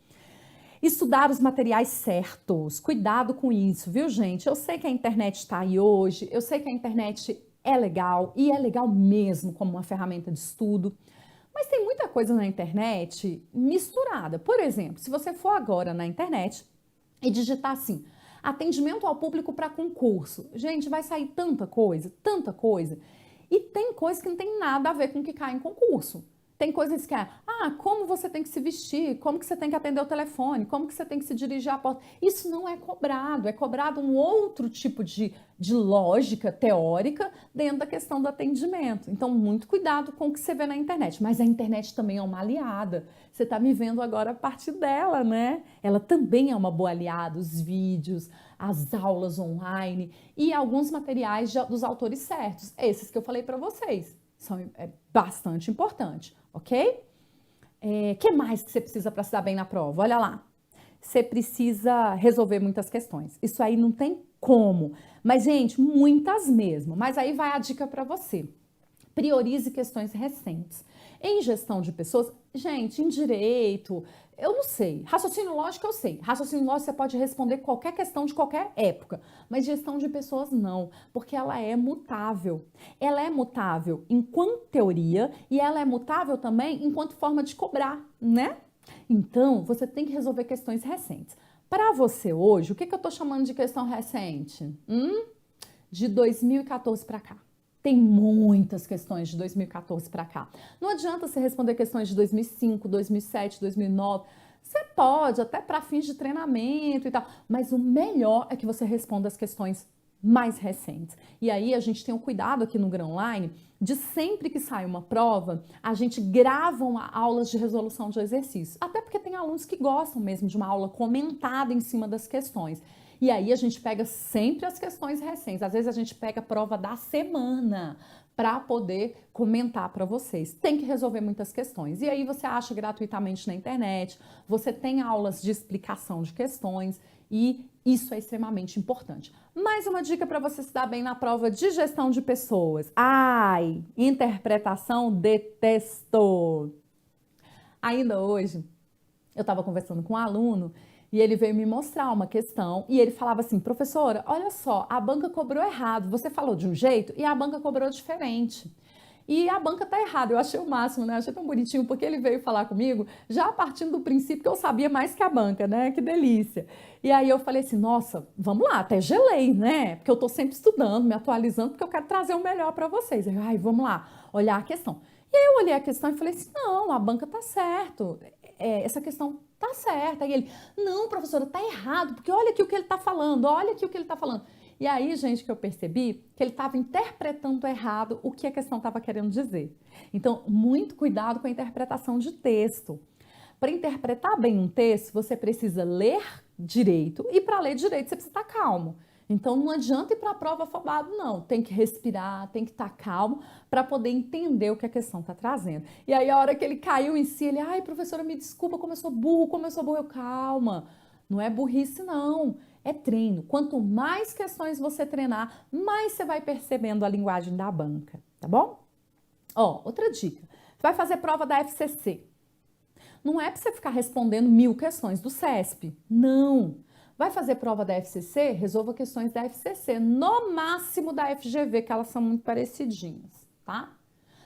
Estudar os materiais certos. Cuidado com isso, viu, gente? Eu sei que a internet está aí hoje, eu sei que a internet é legal, e é legal mesmo como uma ferramenta de estudo, mas tem muita coisa na internet misturada. Por exemplo, se você for agora na internet e digitar assim, atendimento ao público para concurso, gente, vai sair tanta coisa, e tem coisa que não tem nada a ver com o que cai em concurso. Tem coisas que como você tem que se vestir, como que você tem que atender o telefone, como que você tem que se dirigir à porta. Isso não é cobrado um outro tipo de lógica teórica dentro da questão do atendimento. Então, muito cuidado com o que você vê na internet. Mas a internet também é uma aliada. Você está me vendo agora a partir dela, né? Ela também é uma boa aliada, os vídeos, as aulas online e alguns materiais dos autores certos, esses que eu falei para vocês. É bastante importante, ok? Que mais que você precisa para se dar bem na prova? Olha lá. Você precisa resolver muitas questões. Isso aí não tem como. Mas, gente, muitas mesmo. Mas aí vai a dica para você. Priorize questões recentes. Em gestão de pessoas, gente, em direito, eu não sei. Raciocínio lógico eu sei. Raciocínio lógico você pode responder qualquer questão de qualquer época. Mas gestão de pessoas não, porque ela é mutável. Ela é mutável enquanto teoria e ela é mutável também enquanto forma de cobrar, né? Então, você tem que resolver questões recentes. Para você hoje, o que eu estou chamando de questão recente? De 2014 para cá. Tem muitas questões de 2014 para cá. Não adianta você responder questões de 2005, 2007, 2009. Você pode, até para fins de treinamento e tal, mas o melhor é que você responda as questões mais recentes. E aí a gente tem um cuidado aqui no Grão Online de sempre que sai uma prova, a gente grava aulas de resolução de exercícios. Até porque tem alunos que gostam mesmo de uma aula comentada em cima das questões. E aí a gente pega sempre as questões recentes. Às vezes a gente pega a prova da semana para poder comentar para vocês. Tem que resolver muitas questões. E aí você acha gratuitamente na internet, você tem aulas de explicação de questões e isso é extremamente importante. Mais uma dica para você se dar bem na prova de gestão de pessoas. Ai, interpretação, detesto. Ainda hoje, eu estava conversando com um aluno e ele veio me mostrar uma questão e ele falava assim, professora, olha só, a banca cobrou errado, você falou de um jeito e a banca cobrou diferente. E a banca tá errada, eu achei o máximo, né? Achei tão bonitinho, porque ele veio falar comigo já partindo do princípio que eu sabia mais que a banca, né? Que delícia. E aí eu falei assim, nossa, vamos lá, até gelei, né? Porque eu tô sempre estudando, me atualizando, porque eu quero trazer o melhor para vocês. Ai, vamos lá, olhar a questão. E aí eu olhei a questão e falei assim, não, a banca tá certo, essa questão tá certa. E ele, não, professora, tá errado, porque olha aqui o que ele tá falando, olha aqui o que ele tá falando. E aí, gente, que eu percebi que ele estava interpretando errado o que a questão estava querendo dizer. Então, muito cuidado com a interpretação de texto. Para interpretar bem um texto, você precisa ler direito e para ler direito você precisa estar calmo. Então não adianta ir para a prova afobado, não. Tem que respirar, tem que estar calmo para poder entender o que a questão está trazendo. E aí a hora que ele caiu em si, ele, ai, professora, me desculpa, como eu sou burro, como eu sou burro. Eu, calma, não é burrice, não. É treino. Quanto mais questões você treinar, mais você vai percebendo a linguagem da banca, tá bom? Ó, outra dica. Você vai fazer prova da FCC. Não é para você ficar respondendo 1000 questões do CESP. Não. Vai fazer prova da FCC? Resolva questões da FCC. No máximo da FGV, que elas são muito parecidinhas, tá?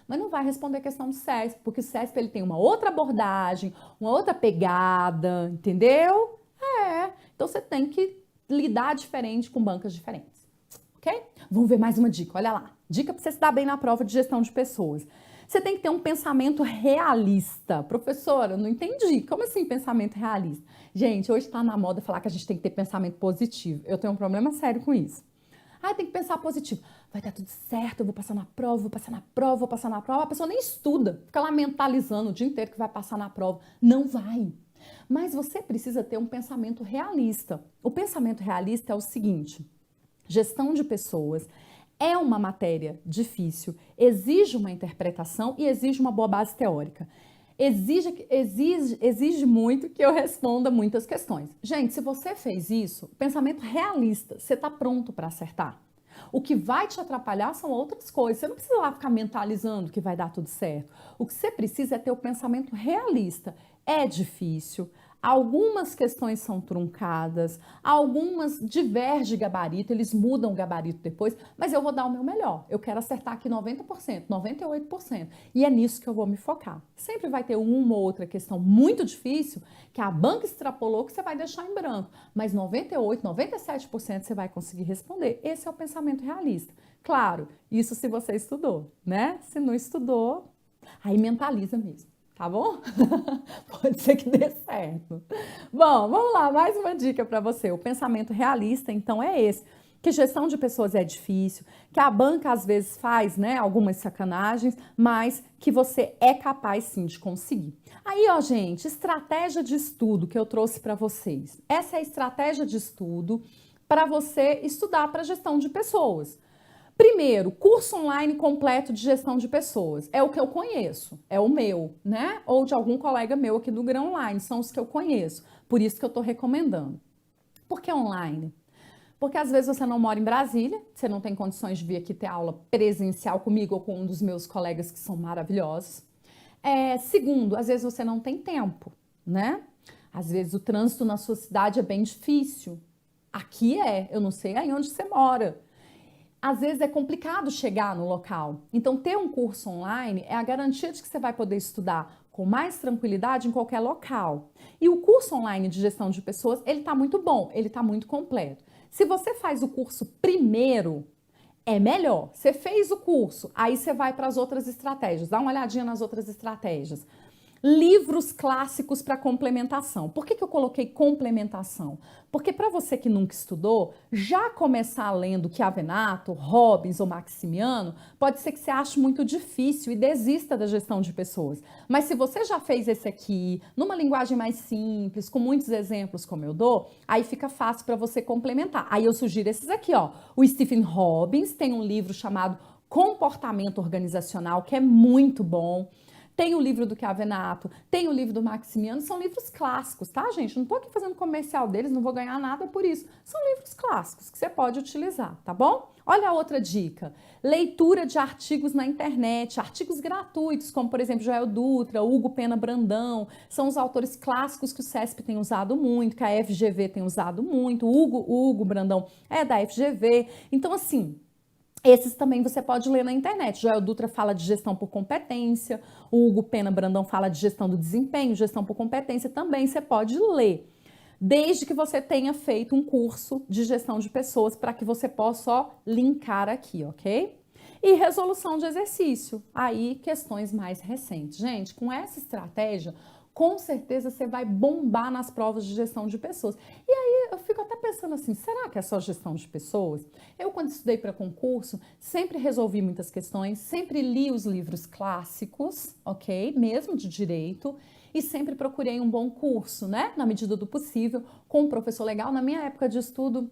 Mas não vai responder questão do CESP, porque o CESP ele tem uma outra abordagem, uma outra pegada, entendeu? Então você tem que lidar diferente com bancas diferentes, ok? Vamos ver mais uma dica, olha lá. Dica para você se dar bem na prova de gestão de pessoas. Você tem que ter um pensamento realista. Professora, eu não entendi. Como assim pensamento realista? Gente, hoje está na moda falar que a gente tem que ter pensamento positivo. Eu tenho um problema sério com isso. Ah, tem que pensar positivo. Vai dar tudo certo, eu vou passar na prova, vou passar na prova, vou passar na prova. A pessoa nem estuda, fica lá mentalizando o dia inteiro que vai passar na prova. Não vai. Mas você precisa ter um pensamento realista. O pensamento realista é o seguinte: gestão de pessoas é uma matéria difícil, exige uma interpretação e exige uma boa base teórica. Exige muito que eu responda muitas questões. Gente, se você fez isso, pensamento realista, você está pronto para acertar. O que vai te atrapalhar são outras coisas. Você não precisa lá ficar mentalizando que vai dar tudo certo. O que você precisa é ter o pensamento realista. É difícil. Algumas questões são truncadas, algumas divergem gabarito, eles mudam o gabarito depois, mas eu vou dar o meu melhor. Eu quero acertar aqui 90%, 98%. E é nisso que eu vou me focar. Sempre vai ter uma ou outra questão muito difícil que a banca extrapolou que você vai deixar em branco, mas 98%, 97% você vai conseguir responder. Esse é o pensamento realista. Claro, isso se você estudou, né? Se não estudou, aí mentaliza mesmo. Tá bom? Pode ser que dê certo. Bom, vamos lá, mais uma dica para você. O pensamento realista, então, é esse. Que gestão de pessoas é difícil, que a banca às vezes faz, né, algumas sacanagens, mas que você é capaz sim de conseguir. Aí, ó, gente, estratégia de estudo que eu trouxe para vocês. Essa é a estratégia de estudo para você estudar para gestão de pessoas. Primeiro, curso online completo de gestão de pessoas. É o que eu conheço, é o meu, né? Ou de algum colega meu aqui do Grão Online, são os que eu conheço. Por isso que eu estou recomendando. Por que online? Porque às vezes você não mora em Brasília, você não tem condições de vir aqui ter aula presencial comigo ou com um dos meus colegas que são maravilhosos. Segundo, às vezes você não tem tempo, né? Às vezes o trânsito na sua cidade é bem difícil. Aqui eu não sei aí onde você mora. Às vezes é complicado chegar no local. Então, ter um curso online é a garantia de que você vai poder estudar com mais tranquilidade em qualquer local. E o curso online de gestão de pessoas, ele está muito bom, ele está muito completo. Se você faz o curso primeiro, é melhor. Você fez o curso, aí você vai para as outras estratégias. Dá uma olhadinha nas outras estratégias. Livros clássicos para complementação. Por que eu coloquei complementação? Porque para você que nunca estudou, já começar lendo Chiavenato, Robbins ou Maximiano, pode ser que você ache muito difícil e desista da gestão de pessoas. Mas se você já fez esse aqui, numa linguagem mais simples, com muitos exemplos como eu dou, aí fica fácil para você complementar. Aí eu sugiro esses aqui, ó. O Stephen Robbins tem um livro chamado Comportamento Organizacional, que é muito bom. Tem o livro do Chiavenato, tem o livro do Maximiano, são livros clássicos, tá, gente? Não tô aqui fazendo comercial deles, não vou ganhar nada por isso. São livros clássicos que você pode utilizar, tá bom? Olha a outra dica. Leitura de artigos na internet, artigos gratuitos, como, por exemplo, Joel Dutra, Hugo Pena Brandão, são os autores clássicos que o CESP tem usado muito, que a FGV tem usado muito, Hugo Brandão é da FGV. Então, assim, esses também você pode ler na internet. Joel Dutra fala de gestão por competência, o Hugo Pena Brandão fala de gestão do desempenho, gestão por competência, também você pode ler. Desde que você tenha feito um curso de gestão de pessoas para que você possa só linkar aqui, ok? E resolução de exercício, aí questões mais recentes. Gente, com essa estratégia, com certeza você vai bombar nas provas de gestão de pessoas. E aí eu fico até pensando assim, será que é só gestão de pessoas? Eu, quando estudei para concurso, sempre resolvi muitas questões, sempre li os livros clássicos, ok? Mesmo de direito, e sempre procurei um bom curso, né? Na medida do possível, com um professor legal. Na minha época de estudo,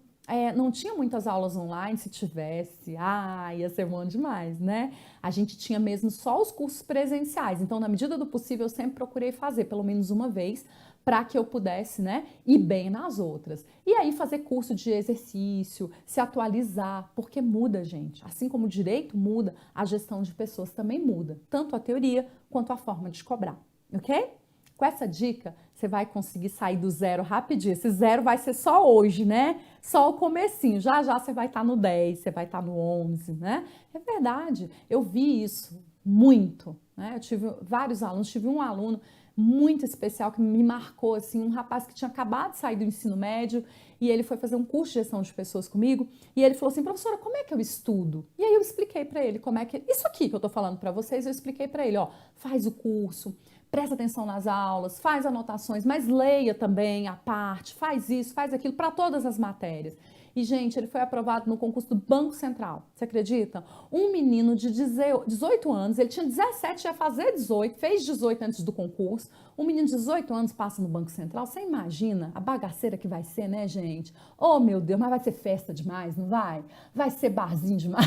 não tinha muitas aulas online, se tivesse, ia ser bom demais, né? A gente tinha mesmo só os cursos presenciais, então na medida do possível eu sempre procurei fazer pelo menos uma vez para que eu pudesse, né, ir bem nas outras. E aí fazer curso de exercício, se atualizar, porque muda, gente. Assim como o direito muda, a gestão de pessoas também muda, tanto a teoria quanto a forma de cobrar, ok? Com essa dica, você vai conseguir sair do zero rapidinho. Esse zero vai ser só hoje, né? Só o comecinho. Já já você vai estar no 10, você vai estar no 11, né? É verdade. Eu vi isso muito, né? Eu tive vários alunos, tive um aluno muito especial que me marcou, assim, um rapaz que tinha acabado de sair do ensino médio e ele foi fazer um curso de gestão de pessoas comigo e ele falou assim, professora, como é que eu estudo? E aí eu expliquei para ele como é que... Isso aqui que eu tô falando para vocês, eu expliquei para ele, ó, faz o curso, presta atenção nas aulas, faz anotações, mas leia também a parte, faz isso, faz aquilo, para todas as matérias. E, gente, ele foi aprovado no concurso do Banco Central. Você acredita? Um menino de 18 anos, ele tinha 17, ia fazer 18, fez 18 antes do concurso. Um menino de 18 anos passa no Banco Central. Você imagina a bagaceira que vai ser, né, gente? Oh, meu Deus, mas vai ser festa demais, não vai? Vai ser barzinho demais.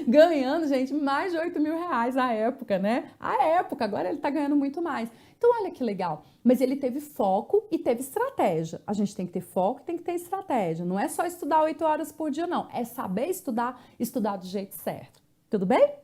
Ganhando, gente, mais de 8 mil reais à época, né? À época, agora ele tá ganhando muito mais. Então, olha que legal. Mas ele teve foco e teve estratégia. A gente tem que ter foco e tem que ter estratégia. Não é só estudar 8 horas por dia, não. É saber estudar, estudar do jeito certo. Tudo bem?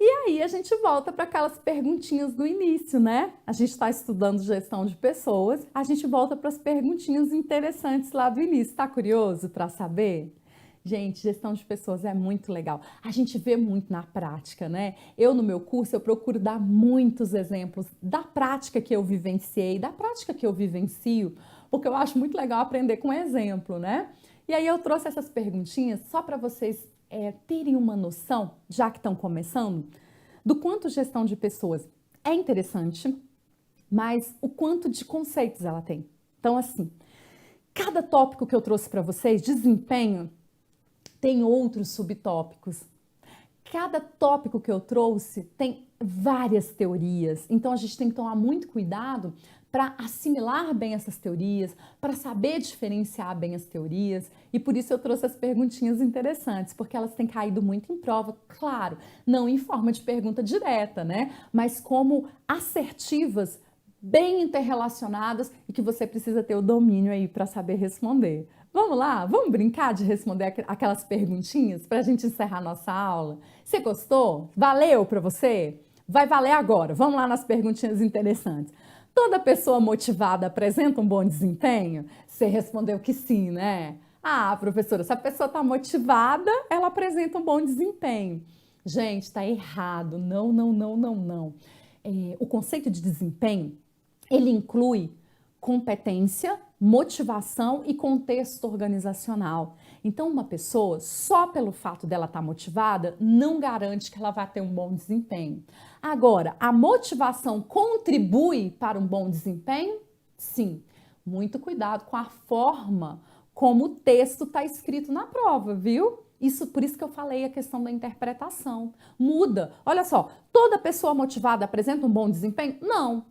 E aí a gente volta para aquelas perguntinhas do início, né? A gente está estudando gestão de pessoas, a gente volta para as perguntinhas interessantes lá do início. Tá curioso para saber? Gente, gestão de pessoas é muito legal. A gente vê muito na prática, né? Eu, no meu curso, eu procuro dar muitos exemplos da prática que eu vivenciei, da prática que eu vivencio, porque eu acho muito legal aprender com exemplo, né? E aí eu trouxe essas perguntinhas só para vocês terem uma noção, já que estão começando, do quanto gestão de pessoas é interessante, mas o quanto de conceitos ela tem. Então, assim, cada tópico que eu trouxe para vocês, desempenho, tem outros subtópicos. Cada tópico que eu trouxe tem várias teorias, então a gente tem que tomar muito cuidado para assimilar bem essas teorias, para saber diferenciar bem as teorias, e por isso eu trouxe as perguntinhas interessantes, porque elas têm caído muito em prova, claro, não em forma de pergunta direta, né? Mas como assertivas, bem interrelacionadas e que você precisa ter o domínio aí para saber responder. Vamos lá? Vamos brincar de responder aquelas perguntinhas para a gente encerrar nossa aula? Você gostou? Valeu para você? Vai valer agora. Vamos lá nas perguntinhas interessantes. Toda pessoa motivada apresenta um bom desempenho? Você respondeu que sim, né? Ah, professora, se a pessoa está motivada, ela apresenta um bom desempenho. Gente, está errado. Não, não, não, não, não. O conceito de desempenho, ele inclui competência, motivação e contexto organizacional. Então, uma pessoa, só pelo fato dela estar motivada, não garante que ela vai ter um bom desempenho. Agora, a motivação contribui para um bom desempenho? Sim. Muito cuidado com a forma como o texto está escrito na prova, viu? Por isso que eu falei a questão da interpretação. Muda. Olha só, toda pessoa motivada apresenta um bom desempenho? Não.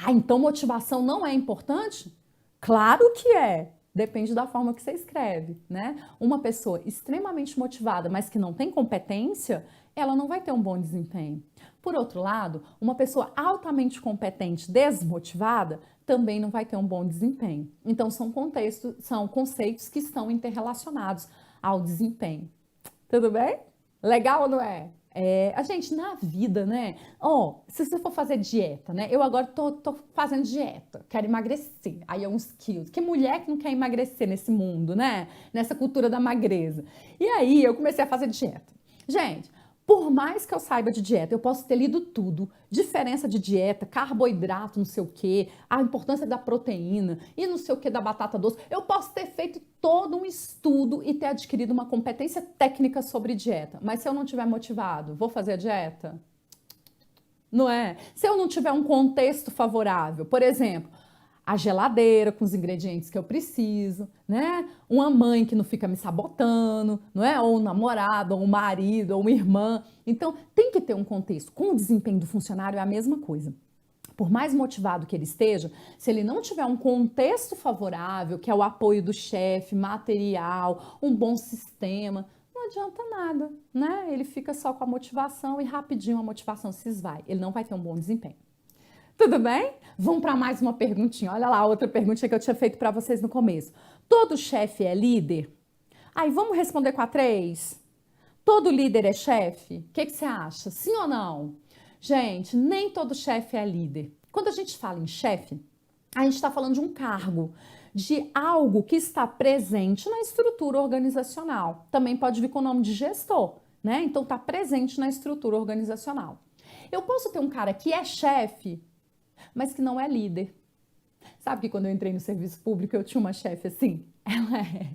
Então motivação não é importante? Claro que é. Depende da forma que você escreve, né? Uma pessoa extremamente motivada, mas que não tem competência, ela não vai ter um bom desempenho. Por outro lado, uma pessoa altamente competente, desmotivada, também não vai ter um bom desempenho. Então são conceitos que estão interrelacionados ao desempenho. Tudo bem? Legal ou não é? A gente, na vida, né? Se você for fazer dieta, né? Eu agora tô fazendo dieta, quero emagrecer. Aí é uns quilos. Que mulher que não quer emagrecer nesse mundo, né? Nessa cultura da magreza. E aí eu comecei a fazer dieta. Gente, por mais que eu saiba de dieta, eu posso ter lido tudo, diferença de dieta, carboidrato, não sei o quê, a importância da proteína e não sei o quê da batata doce. Eu posso ter feito todo um estudo e ter adquirido uma competência técnica sobre dieta. Mas se eu não estiver motivado, vou fazer a dieta? Não é? Se eu não tiver um contexto favorável, por exemplo, a geladeira com os ingredientes que eu preciso, né? Uma mãe que não fica me sabotando, não é? Ou um namorado, ou um marido, ou uma irmã. Então, tem que ter um contexto. Com o desempenho do funcionário é a mesma coisa. Por mais motivado que ele esteja, se ele não tiver um contexto favorável, que é o apoio do chefe, material, um bom sistema, não adianta nada, né? Ele fica só com a motivação e rapidinho a motivação se esvai. Ele não vai ter um bom desempenho. Tudo bem? Vamos para mais uma perguntinha. Olha lá, outra perguntinha que eu tinha feito para vocês no começo. Todo chefe é líder? Aí, vamos responder com a 3? Todo líder é chefe? O que você acha? Sim ou não? Gente, nem todo chefe é líder. Quando a gente fala em chefe, a gente está falando de um cargo, de algo que está presente na estrutura organizacional. Também pode vir com o nome de gestor, né? Então, está presente na estrutura organizacional. Eu posso ter um cara que é chefe, mas que não é líder. Sabe que quando eu entrei no serviço público, eu tinha uma chefe assim? Ela é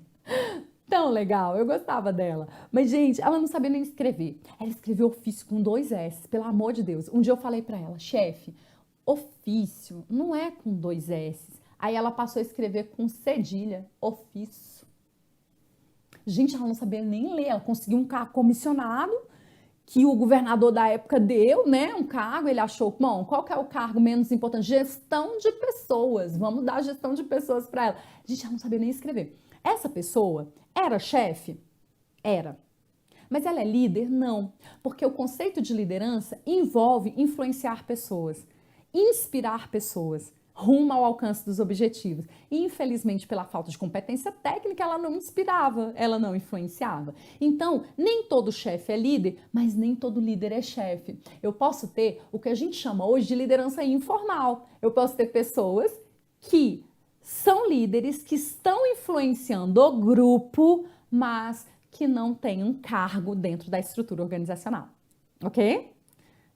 tão legal, eu gostava dela. Mas, gente, ela não sabia nem escrever. Ela escreveu ofício com 2 S, pelo amor de Deus. Um dia eu falei pra ela, chefe, ofício não é com 2 S. Aí ela passou a escrever com cedilha, ofício. Gente, ela não sabia nem ler. Ela conseguiu um cargo comissionado que o governador da época deu, né, um cargo, ele achou, bom, qual que é o cargo menos importante? Gestão de pessoas, vamos dar gestão de pessoas para ela. Gente, ela não sabia nem escrever. Essa pessoa era chefe? Era. Mas ela é líder? Não. Porque o conceito de liderança envolve influenciar pessoas, inspirar pessoas rumo ao alcance dos objetivos. E, infelizmente, pela falta de competência técnica, ela não inspirava, ela não influenciava. Então, nem todo chefe é líder, mas nem todo líder é chefe. Eu posso ter o que a gente chama hoje de liderança informal. Eu posso ter pessoas que são líderes, que estão influenciando o grupo, mas que não têm um cargo dentro da estrutura organizacional. Ok?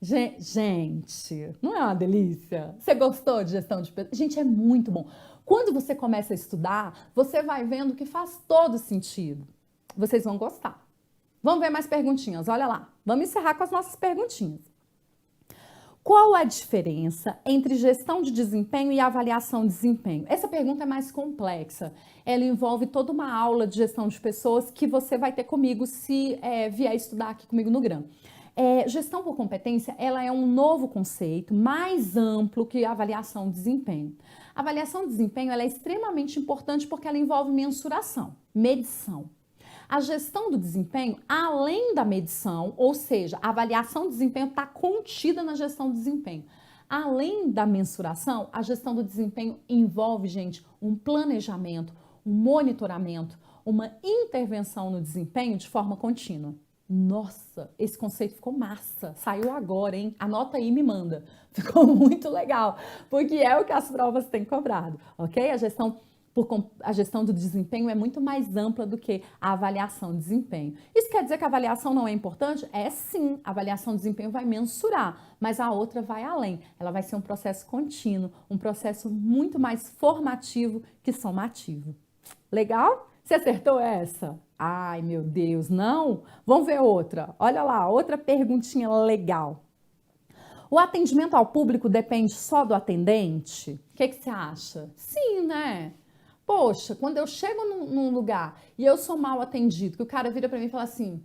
Gente, não é uma delícia? Você gostou de gestão de pessoas? Gente, é muito bom. Quando você começa a estudar, você vai vendo que faz todo sentido. Vocês vão gostar. Vamos ver mais perguntinhas, olha lá. Vamos encerrar com as nossas perguntinhas. Qual a diferença entre gestão de desempenho e avaliação de desempenho? Essa pergunta é mais complexa. Ela envolve toda uma aula de gestão de pessoas que você vai ter comigo se vier estudar aqui comigo no GRAM. Gestão por competência, ela é um novo conceito, mais amplo que a avaliação de desempenho. A avaliação de desempenho ela é extremamente importante porque ela envolve mensuração, medição. A gestão do desempenho, além da medição, ou seja, a avaliação de desempenho está contida na gestão do desempenho. Além da mensuração, a gestão do desempenho envolve, gente, um planejamento, um monitoramento, uma intervenção no desempenho de forma contínua. Nossa, esse conceito ficou massa, saiu agora, hein? Anota aí e me manda. Ficou muito legal, porque é o que as provas têm cobrado, ok? A gestão do desempenho é muito mais ampla do que a avaliação de desempenho. Isso quer dizer que a avaliação não é importante? É sim, a avaliação de desempenho vai mensurar, mas a outra vai além. Ela vai ser um processo contínuo, um processo muito mais formativo que somativo. Legal? Você acertou essa? Ai, meu Deus, não? Vamos ver outra. Olha lá, outra perguntinha legal. O atendimento ao público depende só do atendente? O que você acha? Sim, né? Poxa, quando eu chego num lugar e eu sou mal atendido, que o cara vira pra mim e fala assim,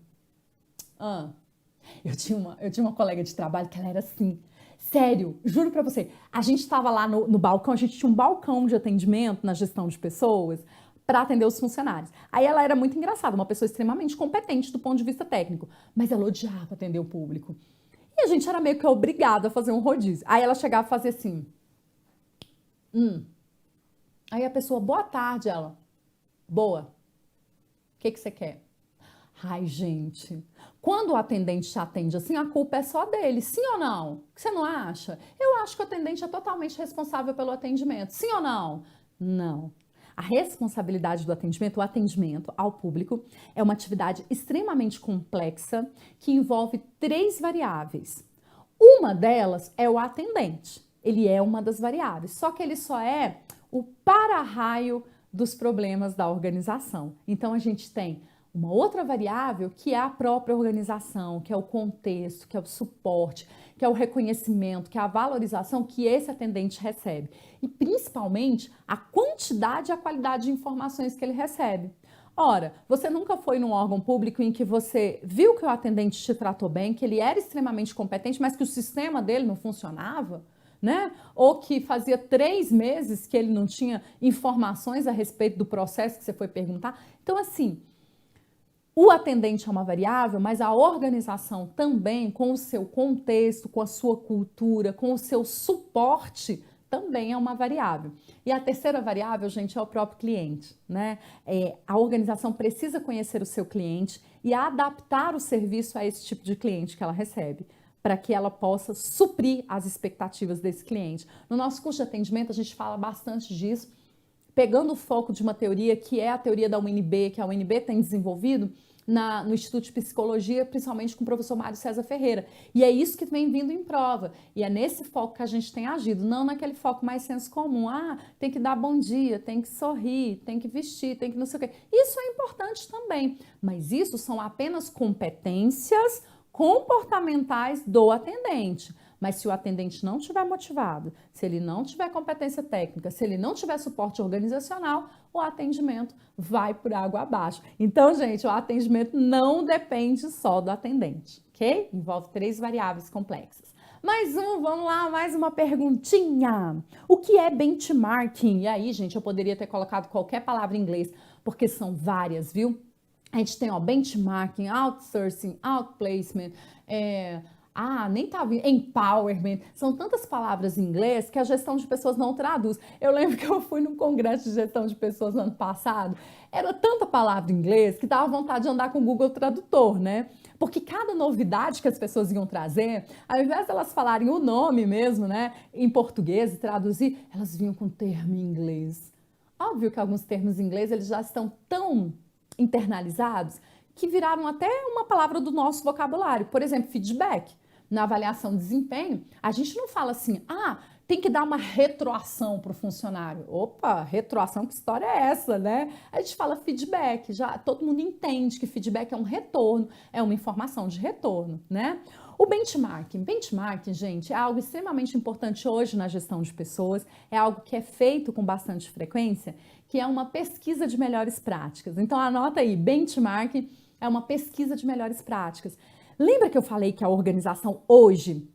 eu tinha uma colega de trabalho que ela era assim, sério, juro pra você, a gente estava lá no balcão, a gente tinha um balcão de atendimento na gestão de pessoas para atender os funcionários. Aí ela era muito engraçada, uma pessoa extremamente competente do ponto de vista técnico, mas ela odiava atender o público. E a gente era meio que obrigado a fazer um rodízio. Aí ela chegava e fazia assim, Aí a pessoa, boa tarde, ela, boa, o que você quer? Ai, gente, quando o atendente te atende assim, a culpa é só dele, sim ou não? O que você não acha? Eu acho que o atendente é totalmente responsável pelo atendimento, sim ou não? Não. A responsabilidade do atendimento, o atendimento ao público, é uma atividade extremamente complexa que envolve 3 variáveis. Uma delas é o atendente, ele é uma das variáveis, só que ele só é o para-raio dos problemas da organização. Então, a gente tem uma outra variável que é a própria organização, que é o contexto, que é o suporte, que é o reconhecimento, que é a valorização que esse atendente recebe. E, principalmente, a quantidade e a qualidade de informações que ele recebe. Ora, você nunca foi num órgão público em que você viu que o atendente te tratou bem, que ele era extremamente competente, mas que o sistema dele não funcionava? né? Ou que fazia 3 meses que ele não tinha informações a respeito do processo que você foi perguntar. Então, assim, o atendente é uma variável, mas a organização também, com o seu contexto, com a sua cultura, com o seu suporte, também é uma variável. E a terceira variável, gente, é o próprio cliente, né? A organização precisa conhecer o seu cliente e adaptar o serviço a esse tipo de cliente que ela recebe, para que ela possa suprir as expectativas desse cliente. No nosso curso de atendimento, a gente fala bastante disso, pegando o foco de uma teoria que é a teoria da UNB, que a UNB tem desenvolvido no Instituto de Psicologia, principalmente com o professor Mário César Ferreira. E é isso que vem vindo em prova. E é nesse foco que a gente tem agido, não naquele foco mais senso comum. Ah, tem que dar bom dia, tem que sorrir, tem que vestir, tem que não sei o quê. Isso é importante também, mas isso são apenas competências comportamentais do atendente. Mas se o atendente não estiver motivado, se ele não tiver competência técnica, se ele não tiver suporte organizacional, o atendimento vai por água abaixo. Então, gente, o atendimento não depende só do atendente, ok? Envolve 3 variáveis complexas. Vamos lá, mais uma perguntinha. O que é benchmarking? E aí, gente, eu poderia ter colocado qualquer palavra em inglês, porque são várias, viu? A gente tem, ó, benchmarking, outsourcing, outplacement, nem tá vindo, empowerment, são tantas palavras em inglês que a gestão de pessoas não traduz. Eu lembro que eu fui num congresso de gestão de pessoas no ano passado, era tanta palavra em inglês que dava vontade de andar com o Google Tradutor, né? Porque cada novidade que as pessoas iam trazer, ao invés de elas falarem o nome mesmo, né, em português e traduzir, elas vinham com termo em inglês. Óbvio que alguns termos em inglês eles já estão tão internalizados que viraram até uma palavra do nosso vocabulário. Por exemplo, feedback. Na avaliação de desempenho, a gente não fala assim, tem que dar uma retroação para o funcionário. Opa, retroação, que história é essa, né? A gente fala feedback, já todo mundo entende que feedback é um retorno, é uma informação de retorno, né? O benchmarking. Benchmarking, gente, é algo extremamente importante hoje na gestão de pessoas, é algo que é feito com bastante frequência, que é uma pesquisa de melhores práticas. Então, anota aí, benchmarking é uma pesquisa de melhores práticas. Lembra que eu falei que a organização hoje,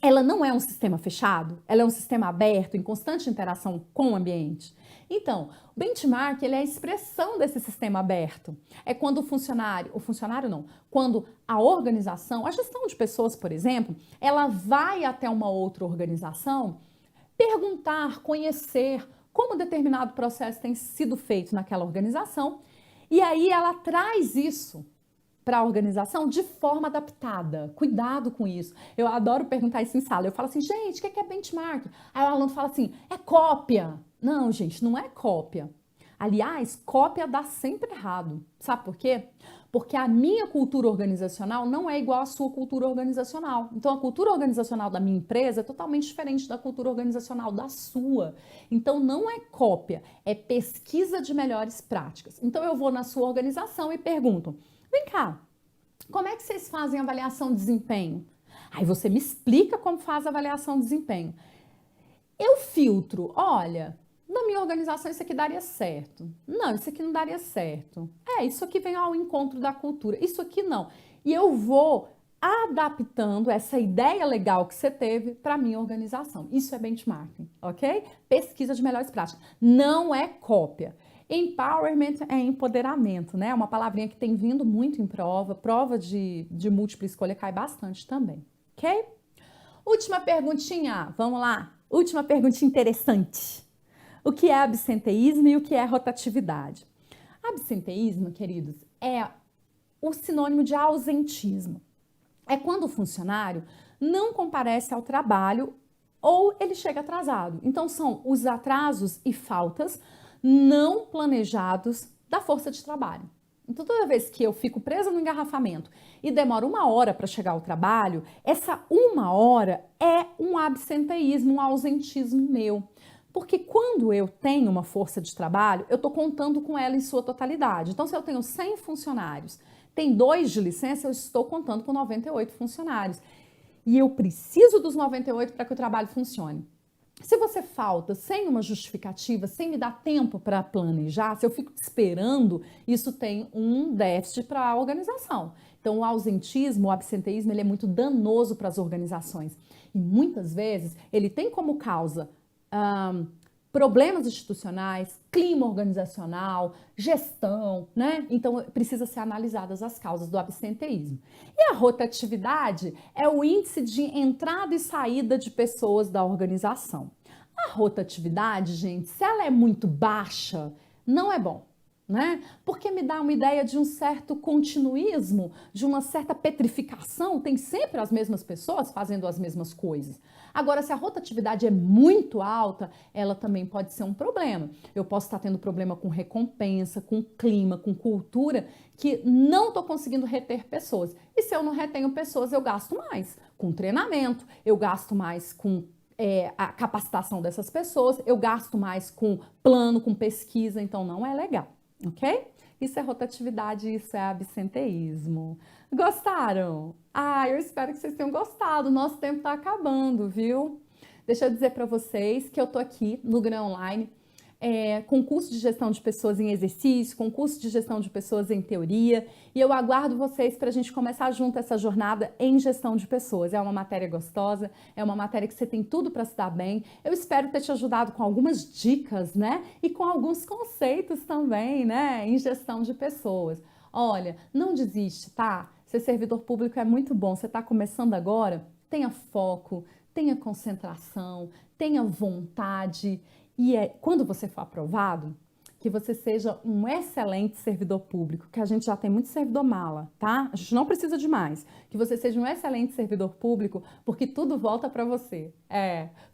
ela não é um sistema fechado? Ela é um sistema aberto, em constante interação com o ambiente? Então, o benchmark, ele é a expressão desse sistema aberto. É quando quando a organização, a gestão de pessoas, por exemplo, ela vai até uma outra organização perguntar, conhecer como determinado processo tem sido feito naquela organização, e aí ela traz isso para a organização de forma adaptada. Cuidado com isso. Eu adoro perguntar isso em sala. Eu falo assim, gente, o que é benchmark? Aí o aluno fala assim, é cópia. Não, gente, não é cópia. Aliás, cópia dá sempre errado. Sabe por quê? Porque a minha cultura organizacional não é igual à sua cultura organizacional. Então, a cultura organizacional da minha empresa é totalmente diferente da cultura organizacional da sua. Então, não é cópia, é pesquisa de melhores práticas. Então, eu vou na sua organização e pergunto, vem cá, como é que vocês fazem avaliação de desempenho? Aí você me explica como faz a avaliação de desempenho. Eu filtro, olha, na minha organização isso aqui daria certo. Não, isso aqui não daria certo. Isso aqui vem ao encontro da cultura. Isso aqui não. E eu vou adaptando essa ideia legal que você teve para a minha organização. Isso é benchmarking, ok? Pesquisa de melhores práticas. Não é cópia. Empowerment é empoderamento, né? É uma palavrinha que tem vindo muito em prova de múltipla escolha cai bastante também, ok? Última perguntinha, vamos lá. Última perguntinha interessante. O que é absenteísmo e o que é rotatividade? Absenteísmo, queridos, é o sinônimo de ausentismo. É quando o funcionário não comparece ao trabalho ou ele chega atrasado. Então, são os atrasos e faltas não planejados da força de trabalho. Então, toda vez que eu fico presa no engarrafamento e demora 1 hora para chegar ao trabalho, essa 1 hora é um absenteísmo, um ausentismo meu. Porque quando eu tenho uma força de trabalho, eu estou contando com ela em sua totalidade. Então, se eu tenho 100 funcionários, tem 2 de licença, eu estou contando com 98 funcionários. E eu preciso dos 98 para que o trabalho funcione. Se você falta sem uma justificativa, sem me dar tempo para planejar, se eu fico esperando, isso tem um déficit para a organização. Então, o ausentismo, o absenteísmo, ele é muito danoso para as organizações. E muitas vezes ele tem como causa problemas institucionais, clima organizacional, gestão, né? Então, precisa ser analisadas as causas do absenteísmo. E a rotatividade é o índice de entrada e saída de pessoas da organização. A rotatividade, gente, se ela é muito baixa, não é bom, né? Porque me dá uma ideia de um certo continuismo, de uma certa petrificação, tem sempre as mesmas pessoas fazendo as mesmas coisas. Agora, se a rotatividade é muito alta, ela também pode ser um problema. Eu posso estar tendo problema com recompensa, com clima, com cultura, que não estou conseguindo reter pessoas. E se eu não retenho pessoas, eu gasto mais com treinamento, eu gasto mais com a capacitação dessas pessoas, eu gasto mais com plano, com pesquisa, então não é legal, ok? Isso é rotatividade, isso é absenteísmo. Gostaram? Ah, eu espero que vocês tenham gostado. Nosso tempo está acabando, viu? Deixa eu dizer para vocês que eu tô aqui no GRAN Online, com curso de gestão de pessoas em exercício, com curso de gestão de pessoas em teoria, e eu aguardo vocês para a gente começar junto essa jornada em gestão de pessoas. É uma matéria gostosa, é uma matéria que você tem tudo para se dar bem. Eu espero ter te ajudado com algumas dicas, né? E com alguns conceitos também, né? Em gestão de pessoas. Olha, não desiste, tá? Ser servidor público é muito bom. Você está começando agora? Tenha foco, tenha concentração, tenha vontade. E quando você for aprovado, que você seja um excelente servidor público, que a gente já tem muito servidor mala, tá? A gente não precisa de mais. Que você seja um excelente servidor público, porque tudo volta para você.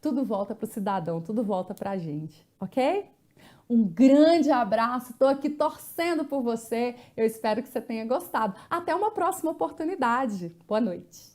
Tudo volta para o cidadão, tudo volta para a gente, ok? Um grande abraço, estou aqui torcendo por você. Eu espero que você tenha gostado. Até uma próxima oportunidade. Boa noite.